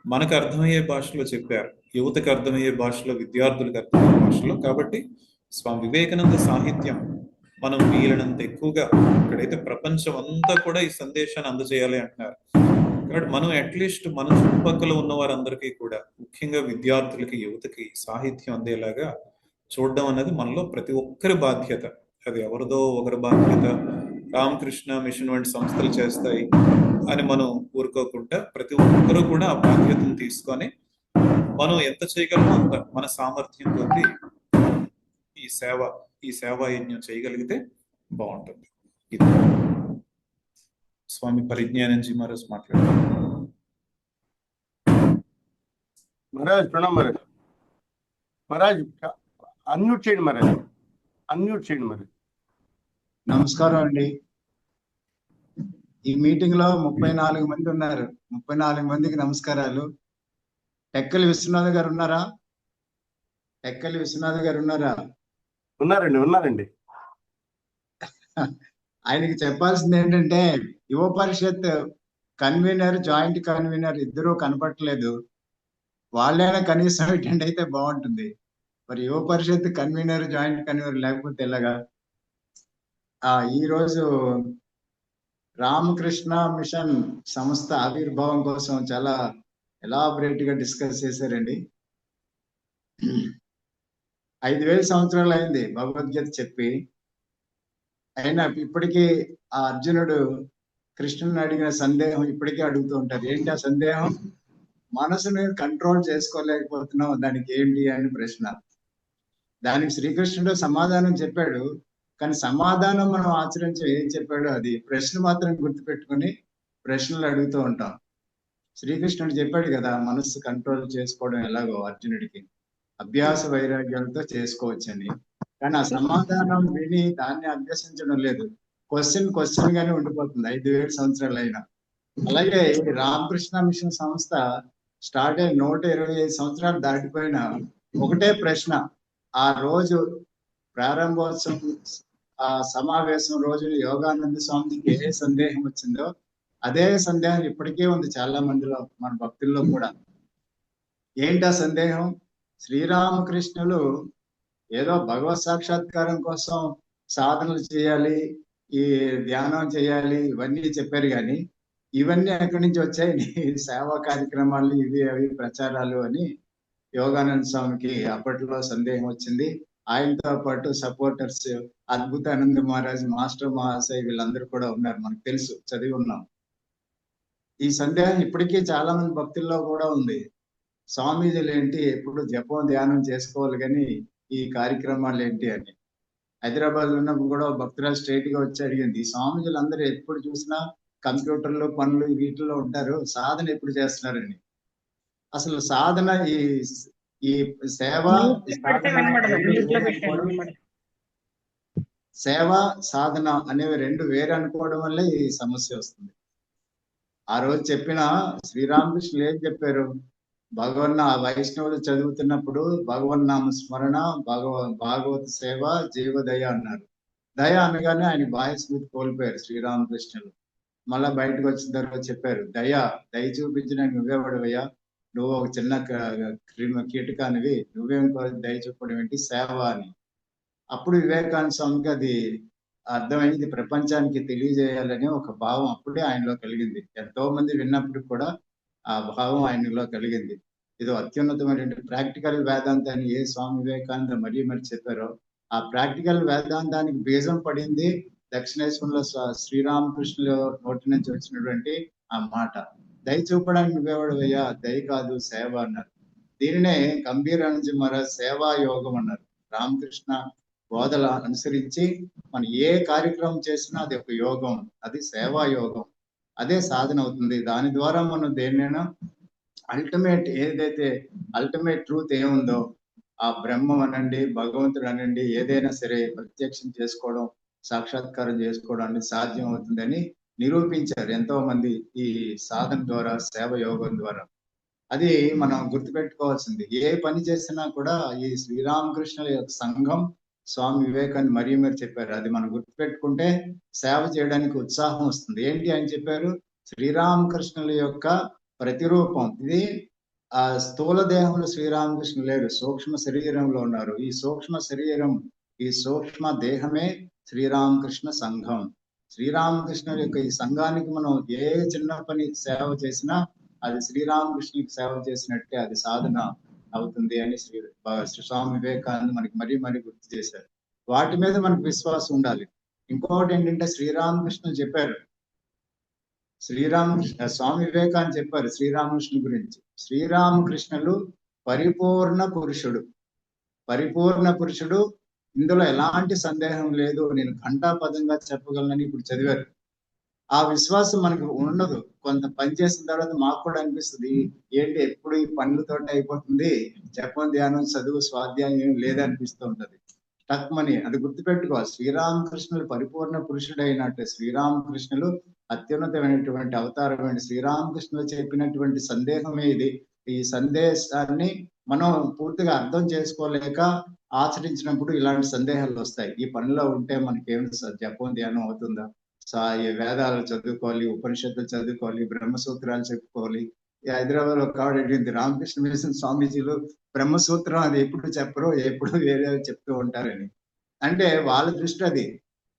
మనకు అర్థమయ్యే భాషలో చెప్పారు, యువతకు అర్థమయ్యే భాషలో, విద్యార్థులకు అర్థమయ్యే భాషలో. కాబట్టి స్వామి వివేకానంద సాహిత్యం మనం వీలైనంత ఎక్కువగా, ఇక్కడైతే ప్రపంచం అంతా కూడా ఈ సందేశాన్ని అందజేయాలి అంటున్నారు. కాబట్టి మనం అట్లీస్ట్ మన చుట్టుపక్కల ఉన్న వారందరికీ కూడా, ముఖ్యంగా విద్యార్థులకి, యువతకి సాహిత్యం అందేలాగా చూడడం అన్నది మనలో ప్రతి ఒక్కరి బాధ్యత. అది ఎవరిదో ఒకరి బాధ్యత, రామకృష్ణ మిషన్ వంటి సంస్థలు చేస్తాయి అని మనం ఊరుకోకుండా ప్రతి ఒక్కరూ కూడా ఆ బాధ్యతను తీసుకొని మనం ఎంత చేయగలమో అంత మన సామర్థ్యంతో ఈ సేవా యజ్ఞం చేయగలిగితే బాగుంటుంది. ఇది స్వామి పరిజ్ఞానంజీ మహారాజ్ మాట్లాడారు. మహారాజ్ ప్రణామ్ మహారాజ్. మహారాజ్ అన్మ్యూట్ చేయండి మహారాజ్, అన్మ్యూట్ చేయండి మహారాజ్. నమస్కారం అండి. ఈ మీటింగ్ లో 34 మంది ఉన్నారు. 34 మందికి నమస్కారాలు. టెక్కలి విశ్వనాథ్ గారు ఉన్నారా? టెక్కలి విశ్వనాథ్ గారు ఉన్నారా? ఉన్నారండి. ఆయనకి చెప్పాల్సింది ఏంటంటే, యువ పరిషత్ కన్వీనర్, జాయింట్ కన్వీనర్ ఇద్దరూ కనపడట్లేదు. వాళ్ళైనా కనీసం అటెండ్ అయితే బాగుంటుంది. మరి యువ పరిషత్ కన్వీనర్, జాయింట్ కన్వీనర్ లేకపోతే ఎలాగా? ఈ రోజు రామకృష్ణ మిషన్ సంస్థ ఆవిర్భావం కోసం చాలా ఎలాబరేట్ గా డిస్కస్ చేశారండి. 5000 సంవత్సరాలు అయింది భగవద్గీత చెప్పి. అయినా ఇప్పటికీ ఆ అర్జునుడు కృష్ణుని అడిగిన సందేహం ఇప్పటికీ అడుగుతూ ఉంటారు. ఏంటి ఆ సందేహం? మనసుని కంట్రోల్ చేసుకోలేకపోతున్నావు, దానికి ఏంటి అని ప్రశ్న. దానికి శ్రీకృష్ణుడు సమాధానం చెప్పాడు. కానీ సమాధానం మనం ఆచరించి ఏం చెప్పాడో అది ప్రశ్న మాత్రం గుర్తుపెట్టుకుని ప్రశ్నలు అడుగుతూ ఉంటాం. శ్రీకృష్ణుడు చెప్పాడు కదా, మనస్సు కంట్రోల్ చేసుకోవడం ఎలాగో అర్జునుడికి అభ్యాస వైరాగ్యాలతో చేసుకోవచ్చని. కానీ ఆ సమాధానం విని దాన్ని అభ్యసించడం లేదు. క్వశ్చన్ గానే ఉండిపోతుంది 5000 సంవత్సరాలు అయినా. అలాగే రామకృష్ణ మిషన్ సంస్థ స్టార్ట్ అయ్యి 125 సంవత్సరాలు దాటిపోయిన ఒకటే ప్రశ్న. ఆ రోజు ప్రారంభోత్సవం, ఆ సమావేశం రోజున యోగానంద స్వామికి ఏ సందేహం వచ్చిందో అదే సందేహం ఇప్పటికే ఉంది చాలా మందిలో, మన భక్తుల్లో కూడా. ఏంటి ఆ సందేహం? శ్రీరామకృష్ణులు ఏదో భగవత్ సాక్షాత్కారం కోసం సాధనలు చేయాలి, ఈ ధ్యానం చేయాలి, ఇవన్నీ చెప్పారు. కానీ ఇవన్నీ ఎక్కడి నుంచి వచ్చాయి? సేవా కార్యక్రమాలు, ఇవి అవి ప్రచారాలు అని యోగానంద స్వామికి అప్పట్లో సందేహం వచ్చింది. ఆయనతో పాటు సపోర్టర్స్ అద్భుతానంద మహారాజ్, మాస్టర్ మహాశయ్ వీళ్ళందరూ కూడా ఉన్నారు. మనకు తెలుసు, చదివి ఉన్నాం. ఈ సందేహం ఇప్పటికీ చాలా మంది భక్తుల్లో కూడా ఉంది. స్వామీజీలు ఏంటి ఎప్పుడు జపం ధ్యానం చేసుకోవాలి కానీ ఈ కార్యక్రమాలు ఏంటి అని. హైదరాబాద్ లో ఉన్నప్పుడు కూడా భక్తురాలు స్ట్రైట్ గా వచ్చి అడిగింది, స్వామీజీలు అందరూ ఎప్పుడు చూసినా కంప్యూటర్లు పనులు వీటిల్లో ఉంటారు, సాధన ఎప్పుడు చేస్తున్నారని. అసలు సాధన, ఈ సేవ సాధన అనేవి రెండు వేరే అనుకోవడం వల్లే ఈ సమస్య వస్తుంది. ఆ రోజు చెప్పిన శ్రీరామకృష్ణులు ఏం చెప్పారు? వైష్ణవులు చదువుతున్నప్పుడు భగవన్నామ స్మరణ, భాగవత సేవ, జీవదయ అన్నారు. దయ అనగానే ఆయన బాహ్య స్మృతి కోల్పోయారు శ్రీరామకృష్ణులు. మళ్ళా బయటకు వచ్చిన తర్వాత చెప్పారు, దయ చూపించడానికి నువ్వేవాడవయ్యా, నువ్వు ఒక చిన్న కీటకానివి, నువ్వేం దయ చూపడం ఏంటి, సేవ అని. అప్పుడు వివేకానంద స్వామికి అది అర్థమైంది, ప్రపంచానికి తెలియజేయాలని ఒక భావం అప్పుడే ఆయనలో కలిగింది. ఎంతో మంది విన్నప్పుడు కూడా ఆ భావం ఆయనలో కలిగింది. ఇది అత్యున్నతమైన ప్రాక్టికల్ వేదాంతాన్ని ఏ స్వామి వివేకానంద మరి చెప్పారో ఆ ప్రాక్టికల్ వేదాంతానికి బీజం పడింది దక్షిణేశ్వరంలో శ్రీరామకృష్ణుల నోటి నుంచి వచ్చినటువంటి ఆ మాట. దయ చూపడానికి నువ్వేవాడవయ్యా, దయ కాదు సేవ అన్నారు. దీనినే గంభీరానందజీ మహారాజ్ సేవా యోగం అన్నారు. రామకృష్ణ బోధల అనుసరించి మనం ఏ కార్యక్రమం చేసినా అది ఒక యోగం, అది సేవా యోగం, అదే సాధన అవుతుంది. దాని ద్వారా మనం దేన్నైనా అల్టిమేట్ ట్రూత్ ఏముందో, ఆ బ్రహ్మం అనండి, భగవంతుడు అనండి, ఏదైనా సరే ప్రత్యక్షం చేసుకోవడం, సాక్షాత్కారం చేసుకోవడం అనేది సాధ్యం అవుతుందని నిరూపించారు ఎంతో మంది ఈ సాధన ద్వారా, సేవ యోగం ద్వారా. అది మనం గుర్తుపెట్టుకోవాల్సింది. ఏ పని చేసినా కూడా ఈ శ్రీరామకృష్ణుల యొక్క సంఘం, స్వామి వివేకానంద మరి చెప్పారు. అది మనం గుర్తుపెట్టుకుంటే సేవ చేయడానికి ఉత్సాహం వస్తుంది. ఏంటి అని చెప్పారు? శ్రీరామకృష్ణుల యొక్క ప్రతిరూపం ఇది. ఆ స్థూల దేహంలో శ్రీరామకృష్ణులు లేరు, సూక్ష్మ శరీరంలో ఉన్నారు. ఈ సూక్ష్మ శరీరం, ఈ సూక్ష్మ దేహమే శ్రీరామకృష్ణ సంఘం. శ్రీరామకృష్ణుడి యొక్క ఈ సంఘానికి మనం ఏ చిన్న పని సేవ చేసినా అది శ్రీరామకృష్ణుడికి సేవ చేసినట్టే అది సాధన అవుతుంది అని శ్రీ స్వామి వివేకానంద మనకి మరీ మరీ గుర్తు చేశారు. వాటి మీద మనకు విశ్వాసం ఉండాలి. ఇంకొకటి ఏంటంటే శ్రీరామకృష్ణుడు చెప్పారు, స్వామి వివేకానంద చెప్పారు శ్రీరామకృష్ణ గురించి, శ్రీరామకృష్ణులు పరిపూర్ణ పురుషుడు, పరిపూర్ణ పురుషుడు, ఇందులో ఎలాంటి సందేహం లేదు, నేను ఘంటాపదంగా చెప్పగలనని ఇప్పుడు చదివారు. ఆ విశ్వాసం మనకు ఉండదు. కొంత పని చేసిన తర్వాత మాకు కూడా అనిపిస్తుంది, ఏంటి ఎప్పుడు ఈ పనులతోటి అయిపోతుంది, జపం ధ్యానం చదువు స్వాధ్యాయం ఏం లేదనిపిస్తూ ఉంటది. టక్మని అది గుర్తుపెట్టుకోవాలి. శ్రీరామకృష్ణులు పరిపూర్ణ పురుషుడైనట్టు శ్రీరామకృష్ణులు అత్యున్నతమైనటువంటి అవతారమైన శ్రీరామకృష్ణులు చెప్పినటువంటి సందేహమే ఇది. ఈ సందేశాన్ని మనం పూర్తిగా అర్థం చేసుకోలేక ఆచరించినప్పుడు ఇలాంటి సందేహాలు వస్తాయి. ఈ పనిలో ఉంటే మనకేమిటి జపం ధ్యానం అవుతుందా, వేదాలు చదువుకోవాలి, ఉపనిషత్తులు చదువుకోవాలి, బ్రహ్మసూత్రాలు చెప్పుకోవాలి. ఈ హైదరాబాద్ లో కాబట్టి రామకృష్ణ మిషన్ స్వామీజీలు బ్రహ్మసూత్రం అది ఎప్పుడు చెప్పరు, ఎప్పుడు వేరే చెప్తూ ఉంటారని. అంటే వాళ్ళ దృష్టి అది.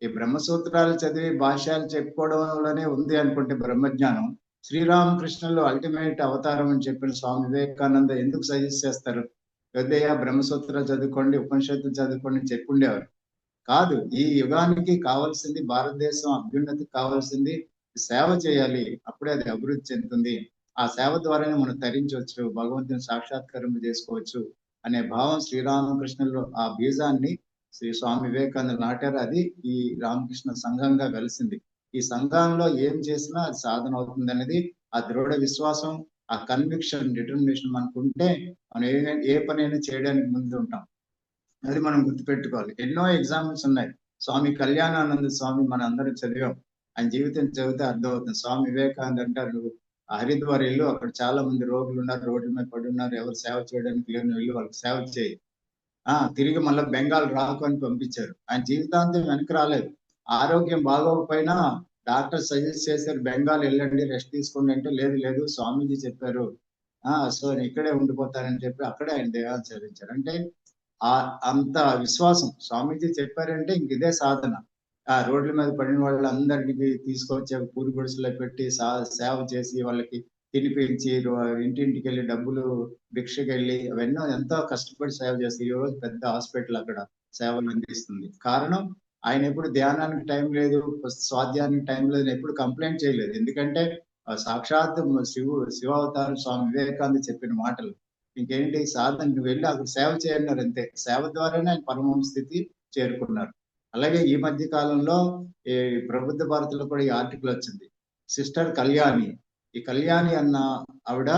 ఈ బ్రహ్మసూత్రాలు చదివి భాష్యాలు చెప్పుకోవడం వల్లనే ఉంది అనుకుంటే బ్రహ్మజ్ఞానం, శ్రీరామకృష్ణులు అల్టిమేట్ అవతారం అని చెప్పిన స్వామి వివేకానంద ఎందుకు సజెస్ట్ చేస్తారు? పెద్దయ్య బ్రహ్మసూత్రాలు చదువుకోండి, ఉపనిషత్తులు చదువుకోండి చెప్పుండేవారు కాదు. ఈ యుగానికి కావాల్సింది, భారతదేశం అభ్యున్నతికి కావాల్సింది సేవ చేయాలి, అప్పుడే అది అభివృద్ధి చెందుతుంది. ఆ సేవ ద్వారానే మనం తరించవచ్చు, భగవంతుని సాక్షాత్కారం చేసుకోవచ్చు అనే భావం శ్రీరామకృష్ణులు ఆ బీజాన్ని శ్రీ స్వామి వివేకానంద నాటారు. అది ఈ రామకృష్ణ సంఘంగా వెలిసింది. ఈ సంఘంలో ఏం చేసినా అది సాధన అవుతుంది అనేది ఆ దృఢ విశ్వాసం, ఆ కన్విక్షన్, డిటర్మినేషన్ మనకు ఉంటే మనం ఏ పనైనా చేయడానికి ముందు ఉంటాం. అది మనం గుర్తుపెట్టుకోవాలి. ఎన్నో ఎగ్జాంపుల్స్ ఉన్నాయి. స్వామి కళ్యాణానంద స్వామి మన అందరం చదివాం, ఆయన జీవితం చదివితే అర్థమవుతుంది. స్వామి వివేకానంద అంటారు, హరిద్వార్ ఇల్లు, అక్కడ చాలా మంది రోగులు ఉన్నారు, రోడ్ల మీద పడి ఉన్నారు, ఎవరు సేవ చేయడానికి లేని వెళ్ళి వాళ్ళకి సేవ చేయి. తిరిగి మళ్ళీ బెంగాల్ రాకు అని పంపించారు. ఆయన జీవితాంతం వెనక్కి రాలేదు. ఆరోగ్యం బాగోకపోయినా డాక్టర్ సజెస్ట్ చేశారు బెంగాల్ వెళ్ళండి, రెస్ట్ తీసుకోండి అంటే, లేదు లేదు స్వామీజీ చెప్పారు, సో ఇక్కడే ఉండిపోతారని చెప్పి అక్కడే ఆయన దేహాలు చదివించారు. అంటే అంత విశ్వాసం. స్వామీజీ చెప్పారంటే ఇంక ఇదే సాధన. రోడ్ల మీద పడిన వాళ్ళందరికీ తీసుకొచ్చి పూరి గుడిసెలో పెట్టి సేవ చేసి వాళ్ళకి తినిపించి, ఇంటింటికి వెళ్ళి డబ్బులు భిక్షకి వెళ్ళి అవన్నీ ఎంతో కష్టపడి సేవ చేసి ఈ రోజు పెద్ద హాస్పిటల్ అక్కడ సేవలు అందిస్తుంది. కారణం ఆయన ఎప్పుడు ధ్యానానికి టైం లేదు, స్వాధ్యానికి టైం లేదు, ఎప్పుడు కంప్లైంట్ చేయలేదు. ఎందుకంటే సాక్షాత్ శివావతారం స్వామి వివేకానంద చెప్పిన మాటలు. ఇంకేంటి సాధనకి వెళ్ళి అక్కడ సేవ చేయన్నారు అంతే. సేవ ద్వారానే ఆయన పరమ స్థితి చేరుకున్నారు. అలాగే ఈ మధ్య కాలంలో ఈ ప్రబుద్ధ భారతిలో కూడా ఈ ఆర్టికల్ వచ్చింది. సిస్టర్ కళ్యాణి, ఈ కళ్యాణి అన్న ఆవిడ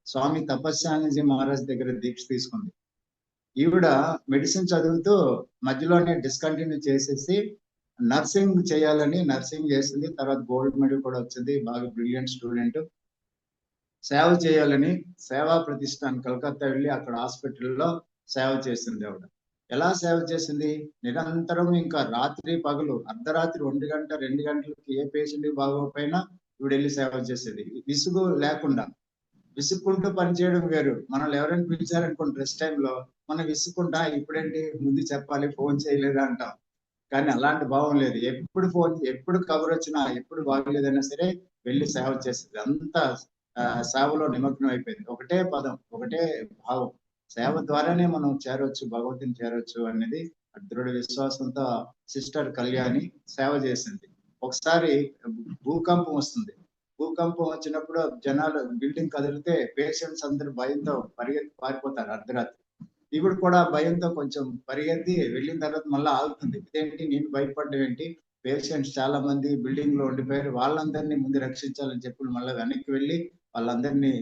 స్వామి తపస్యానందజీ మహారాజ్ దగ్గర దీక్ష తీసుకుంది. ఈవిడ మెడిసిన్ చదువుతూ మధ్యలోనే డిస్కంటిన్యూ చేసేసి నర్సింగ్ చేయాలని నర్సింగ్ చేసింది. తర్వాత గోల్డ్ మెడల్ కూడా వచ్చింది, బాగా బ్రిలియంట్ స్టూడెంట్. సేవ చేయాలని సేవా ప్రతిష్టాన్ కలకత్తా వెళ్ళి అక్కడ హాస్పిటల్లో సేవ చేసింది. ఆవిడ ఎలా సేవ చేసింది? నిరంతరం ఇంకా రాత్రి పగలు అర్ధరాత్రి 1 గంట 2 గంటలకి ఏ పేషెంట్ బాగోకపోయినా ఇవిడ వెళ్ళి సేవ చేసేది, విసుగు లేకుండా. విసుక్కుంటూ పనిచేయడం వేరు. మనల్ని ఎవరైనా పిలిచారనుకోండి రెస్ట్ టైంలో మనం విసుక్కుంటా, ఇప్పుడేంటి ముందు చెప్పాలి, ఫోన్ చేయలేదా అంటాం. కానీ అలాంటి భావం లేదు. ఎప్పుడు ఫోన్, ఎప్పుడు కబుర్ వచ్చినా, ఎప్పుడు బాగలేదైనా సరే వెళ్ళి సేవ చేసేది. అంతా సేవలో నిమగ్నం అయిపోయింది. ఒకటే పదం, ఒకటే భావం, సేవ ద్వారానే మనం చేరవచ్చు, భగవంతుని చేరవచ్చు అనేది దృఢ విశ్వాసంతో సిస్టర్ కళ్యాణి సేవ చేసింది. ఒకసారి భూకంపం వస్తుంది. భూకంపం వచ్చినప్పుడు జనాలు బిల్డింగ్ కదిలితే పేషెంట్స్ అందరూ భయంతో పరిగెత్తి పారిపోతారు అర్ధరాత్రి. ఇప్పుడు కూడా భయంతో కొంచెం పరిగెత్తి వెళ్ళిన తర్వాత మళ్ళీ ఆగుతుంది. ఇదేంటి నేను భయపడ్డం ఏంటి, పేషెంట్స్ చాలా మంది బిల్డింగ్ లో ఉండిపోయారు, వాళ్ళందరినీ ముందు రక్షించాలని చెప్పి మళ్ళీ వెనక్కి వెళ్ళి వాళ్ళందరినీ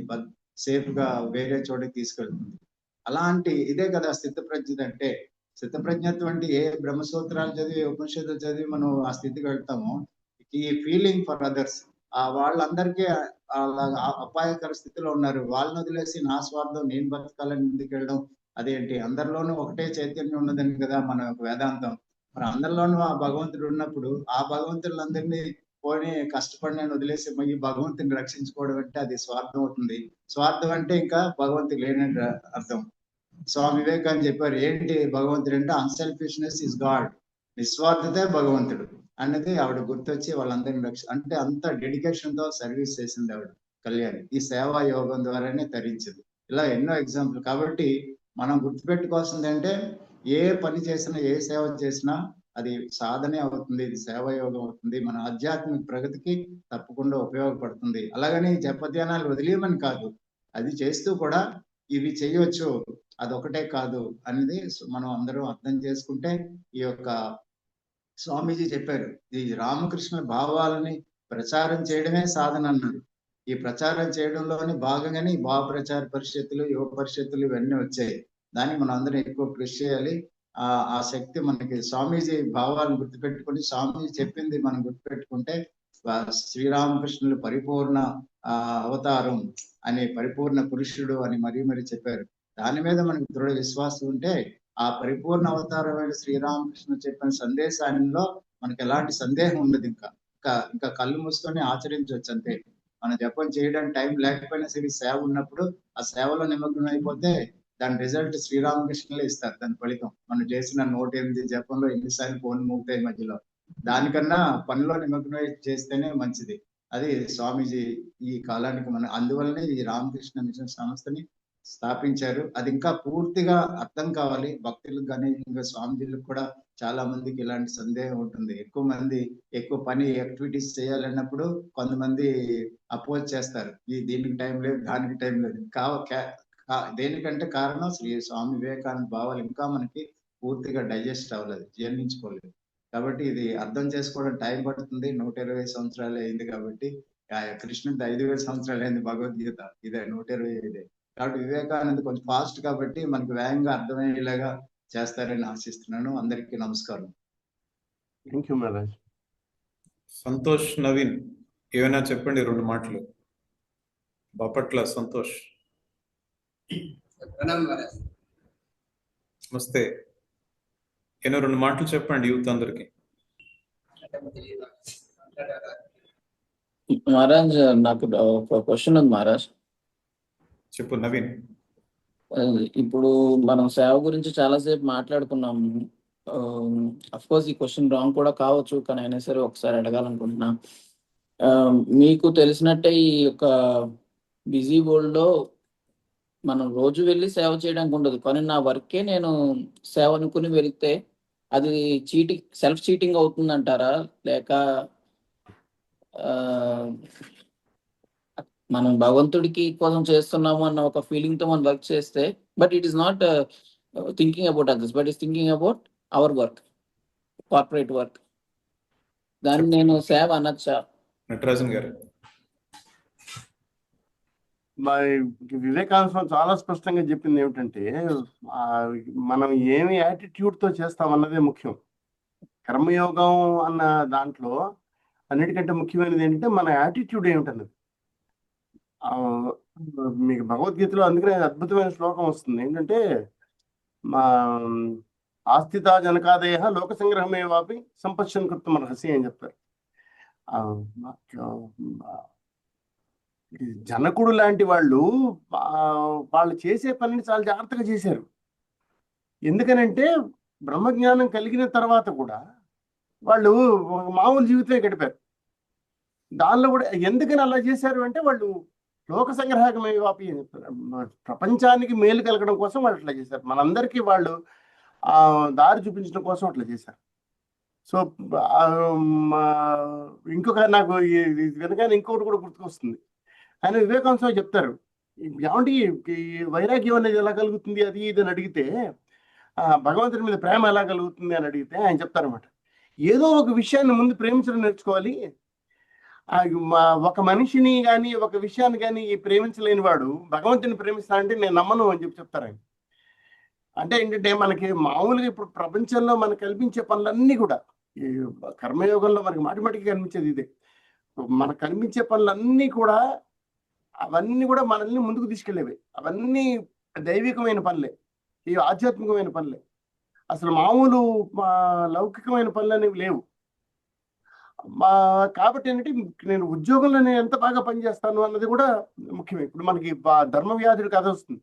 సేఫ్ గా వేరే చోటకి తీసుకెళ్తుంది. అలాంటి ఇదే కదా స్థితప్రజ్ఞత అంటే. స్థితప్రజ్ఞత్వం అంటే ఏ బ్రహ్మసూత్రాలు చదివి ఉపనిషత్తులు చదివి మనం ఆ స్థితికి వెళ్తామో, ఈ ఫీలింగ్ ఫర్ అదర్స్. వాళ్ళందరికీ అపాయకర స్థితిలో ఉన్నారు, వాళ్ళని వదిలేసి నా స్వార్థం నేను బతకాలని ముందుకెళ్ళడం అదేంటి? అందరిలోనూ ఒకటే చైతన్యం ఉన్నదని కదా మన వేదాంతం. మరి అందరిలోనూ ఆ భగవంతుడు ఉన్నప్పుడు ఆ భగవంతులందరినీ పోనీ కష్టపడిన వదిలేసి ఈ భగవంతుని రక్షించుకోవడం అంటే అది స్వార్థం అవుతుంది. స్వార్థం అంటే ఇంకా భగవంతుడు లేనని అర్థం. స్వామి వివేకానంద చెప్పారు, ఏంటి భగవంతుడు అంటే అన్సెల్ఫిష్నెస్ ఇస్ గాడ్. నిస్వార్థతే భగవంతుడు అన్నది ఆవిడ గుర్తొచ్చి వాళ్ళందరినీ అంటే అంత డెడికేషన్ తో సర్వీస్ చేసింది ఆవిడ కళ్యాణి. ఈ సేవా యోగం ద్వారానే తరించింది. ఇలా ఎన్నో ఎగ్జాంపుల్. కాబట్టి మనం గుర్తుపెట్టుకోవాల్సింది అంటే ఏ పని చేసినా, ఏ సేవ చేసినా అది సాధనే అవుతుంది, ఇది సేవాయోగం అవుతుంది, మన ఆధ్యాత్మిక ప్రగతికి తప్పకుండా ఉపయోగపడుతుంది. అలాగని జపధ్యానాలు వదిలేయమని కాదు, అది చేస్తూ కూడా ఇవి చేయవచ్చు, అదొకటే కాదు అనేది మనం అందరం అర్థం చేసుకుంటే, ఈ యొక్క స్వామీజీ చెప్పారు, ఈ రామకృష్ణ భావాలని ప్రచారం చేయడమే సాధన అన్నారు. ఈ ప్రచారం చేయడంలోని భాగంగానే ఈ భావ ప్రచార పరిషత్తులు, యువ పరిషత్తులు ఇవన్నీ వచ్చాయి. దానికి మనం అందరం ఎక్కువ కృషి చేయాలి. ఆ శక్తి మనకి స్వామీజీ భావాలను గుర్తుపెట్టుకుని, స్వామీజీ చెప్పింది మనం గుర్తుపెట్టుకుంటే, శ్రీరామకృష్ణులు పరిపూర్ణ అవతారం అనే పరిపూర్ణ పురుషుడు అని మరీ చెప్పారు. దాని మీద మనకి దృఢ విశ్వాసం ఉంటే ఆ పరిపూర్ణ అవతారమైన శ్రీరామకృష్ణుడు చెప్పిన సందేశాలలో మనకి ఎలాంటి సందేహం ఉండదు. ఇంకా కళ్ళు మూసుకొని ఆచరించవచ్చు అంతే. మన జపం చేయడానికి టైం లేకపోయినా సరే, సేవ ఉన్నప్పుడు ఆ సేవలో నిమగ్నం అయిపోతే దాని రిజల్ట్ శ్రీరామకృష్ణులే ఇస్తారు. దాని ఫలితం మనం చేసిన 108 జపంలో ఎన్నిసార్లు ఫోన్ మూగుతాయి మధ్యలో, దానికన్నా పనిలో నిమగ్నం చేస్తేనే మంచిది. అది స్వామీజీ ఈ కాలానికి మన అందువల్లనే ఈ రామకృష్ణ మిషన్ సంస్థని స్థాపించారు. అది ఇంకా పూర్తిగా అర్థం కావాలి భక్తులకు కానీ, ఇంకా స్వామీజీలకు కూడా చాలా మందికి ఇలాంటి సందేహం ఉంటుంది. ఎక్కువ మంది ఎక్కువ పని యాక్టివిటీస్ చేయాలన్నప్పుడు కొంతమంది అపోజ్ చేస్తారు, దీనికి టైం లేదు, దానికి టైం లేదు. దేనికంటే కారణం స్వామి వివేకానంద భావాలు ఇంకా మనకి పూర్తిగా డైజెస్ట్ అవ్వలేదు, జీర్ణించుకోలేదు. కాబట్టి ఇది అర్థం చేసుకోవడం టైం పడుతుంది. 120 సంవత్సరాలు అయింది కాబట్టి, కృష్ణుడికి 5000 సంవత్సరాలు అయింది భగవద్గీత, ఇదే 125. కాబట్టి వివేకానంద కొంచెం ఫాస్ట్ కాబట్టి మనకి వేగంగా అర్థమయ్యేలాగా చేస్తారని ఆశిస్తున్నాను. అందరికీ నమస్కారం. Thank you Maharaj. సంతోష్ నవీన్ ఏమైనా చెప్పండి, 2 మాటలు. బాపట్ల సంతోష్. నమస్తే. ఏమైనా 2 మాటలు చెప్పండి యూత్ అందరికి. మహారాజ్, నాకు ఒక క్వశ్చన్ ఉంది మహారాజ్. చెప్పు నవీన్. ఇప్పుడు మనం సేవ గురించి చాలాసేపు మాట్లాడుకున్నాము. అఫ్ కోర్స్ ఈ క్వశ్చన్ రాంగ్ కూడా కావచ్చు, కానీ అయినా సరే ఒకసారి అడగాలనుకుంటున్నా. మీకు తెలిసినట్టే ఈ యొక్క బిజీ వరల్డ్ లో మనం రోజు వెళ్ళి సేవ చేయడానికి ఉండదు, కానీ నా వర్కే నేను సేవ అనుకుని వెళితే అది సెల్ఫ్ చీటింగ్ అవుతుందంటారా, లేక మనం భగవంతుడికి కోసం చేస్తున్నాము అన్న ఒక ఫీలింగ్ తో మనం వర్క్ చేస్తే, but it is not thinking about others, but is thinking about our work, corporate work, దాన్ని నేను సేవ అనొచ్చా? నటరాజన్ గారు. వివేకానంద చాలా స్పష్టంగా చెప్పింది ఏమిటంటే, మనం ఏమి యాటిట్యూడ్ తో చేస్తామన్నదే ముఖ్యం. కర్మయోగం అన్న దాంట్లో అన్నిటికంటే ముఖ్యమైనది ఏంటంటే మన యాటిట్యూడ్ ఏమిటన్నది. మీకు భగవద్గీతలో అందుకనే అద్భుతమైన శ్లోకం వస్తుంది ఏంటంటే, మా ఆస్థిత జనకాదయ లోక సంగ్రహమే వాపి సంపశ్చన్ కృతం రహస్య అని చెప్తారు. జనకుడు లాంటి వాళ్ళు చేసే పనిని చాలా జాగ్రత్తగా చేశారు. ఎందుకనంటే బ్రహ్మజ్ఞానం కలిగిన తర్వాత కూడా వాళ్ళు మామూలు జీవితమే గడిపారు. దానిలో కూడా ఎందుకని అలా చేశారు అంటే, వాళ్ళు లోక సంగ్రహమే వాపి అని చెప్తారు. ప్రపంచానికి మేలు కలగడం కోసం వాళ్ళు అట్లా చేశారు. మనందరికీ వాళ్ళు దారి చూపించడం కోసం అట్లా చేశారు. సో ఇంకొక నాకు వెనకాల ఇంకొకటి కూడా గుర్తుకొస్తుంది. ఆయన వివేకానంద స్వామి చెప్తారు, ఏమంటే వైరాగ్యం అనేది ఎలా కలుగుతుంది అది ఇది అని అడిగితే, భగవంతుడి మీద ప్రేమ ఎలా కలుగుతుంది అని అడిగితే ఆయన చెప్తారన్నమాట, ఏదో ఒక విషయాన్ని ముందు ప్రేమించడం నేర్చుకోవాలి. ఒక మనిషిని కానీ ఒక విషయాన్ని కానీ ప్రేమించలేని వాడు భగవంతుని ప్రేమిస్తానంటే నేను నమ్మను అని చెప్తారు ఆయన. అంటే ఏంటంటే, మనకి మామూలుగా ఇప్పుడు ప్రపంచంలో మనకు కల్పించే పనులన్నీ కూడా, ఈ కర్మయోగంలో మనకి మాటిమాటికి కనిపించేది ఇదే, మనకు కనిపించే పనులన్నీ కూడా అవన్నీ కూడా మనల్ని ముందుకు తీసుకెళ్ళేవి. అవన్నీ దైవికమైన పనులే, ఇవి ఆధ్యాత్మికమైన పనులే. అసలు మామూలు లౌకికమైన పనులు అనేవి లేవు. కాబట్టి ఏంటంటే, నేను ఉద్యోగంలో నేను ఎంత బాగా పనిచేస్తాను అన్నది కూడా ముఖ్యమే. ఇప్పుడు మనకి ధర్మవ్యాధుడు కథ వస్తుంది.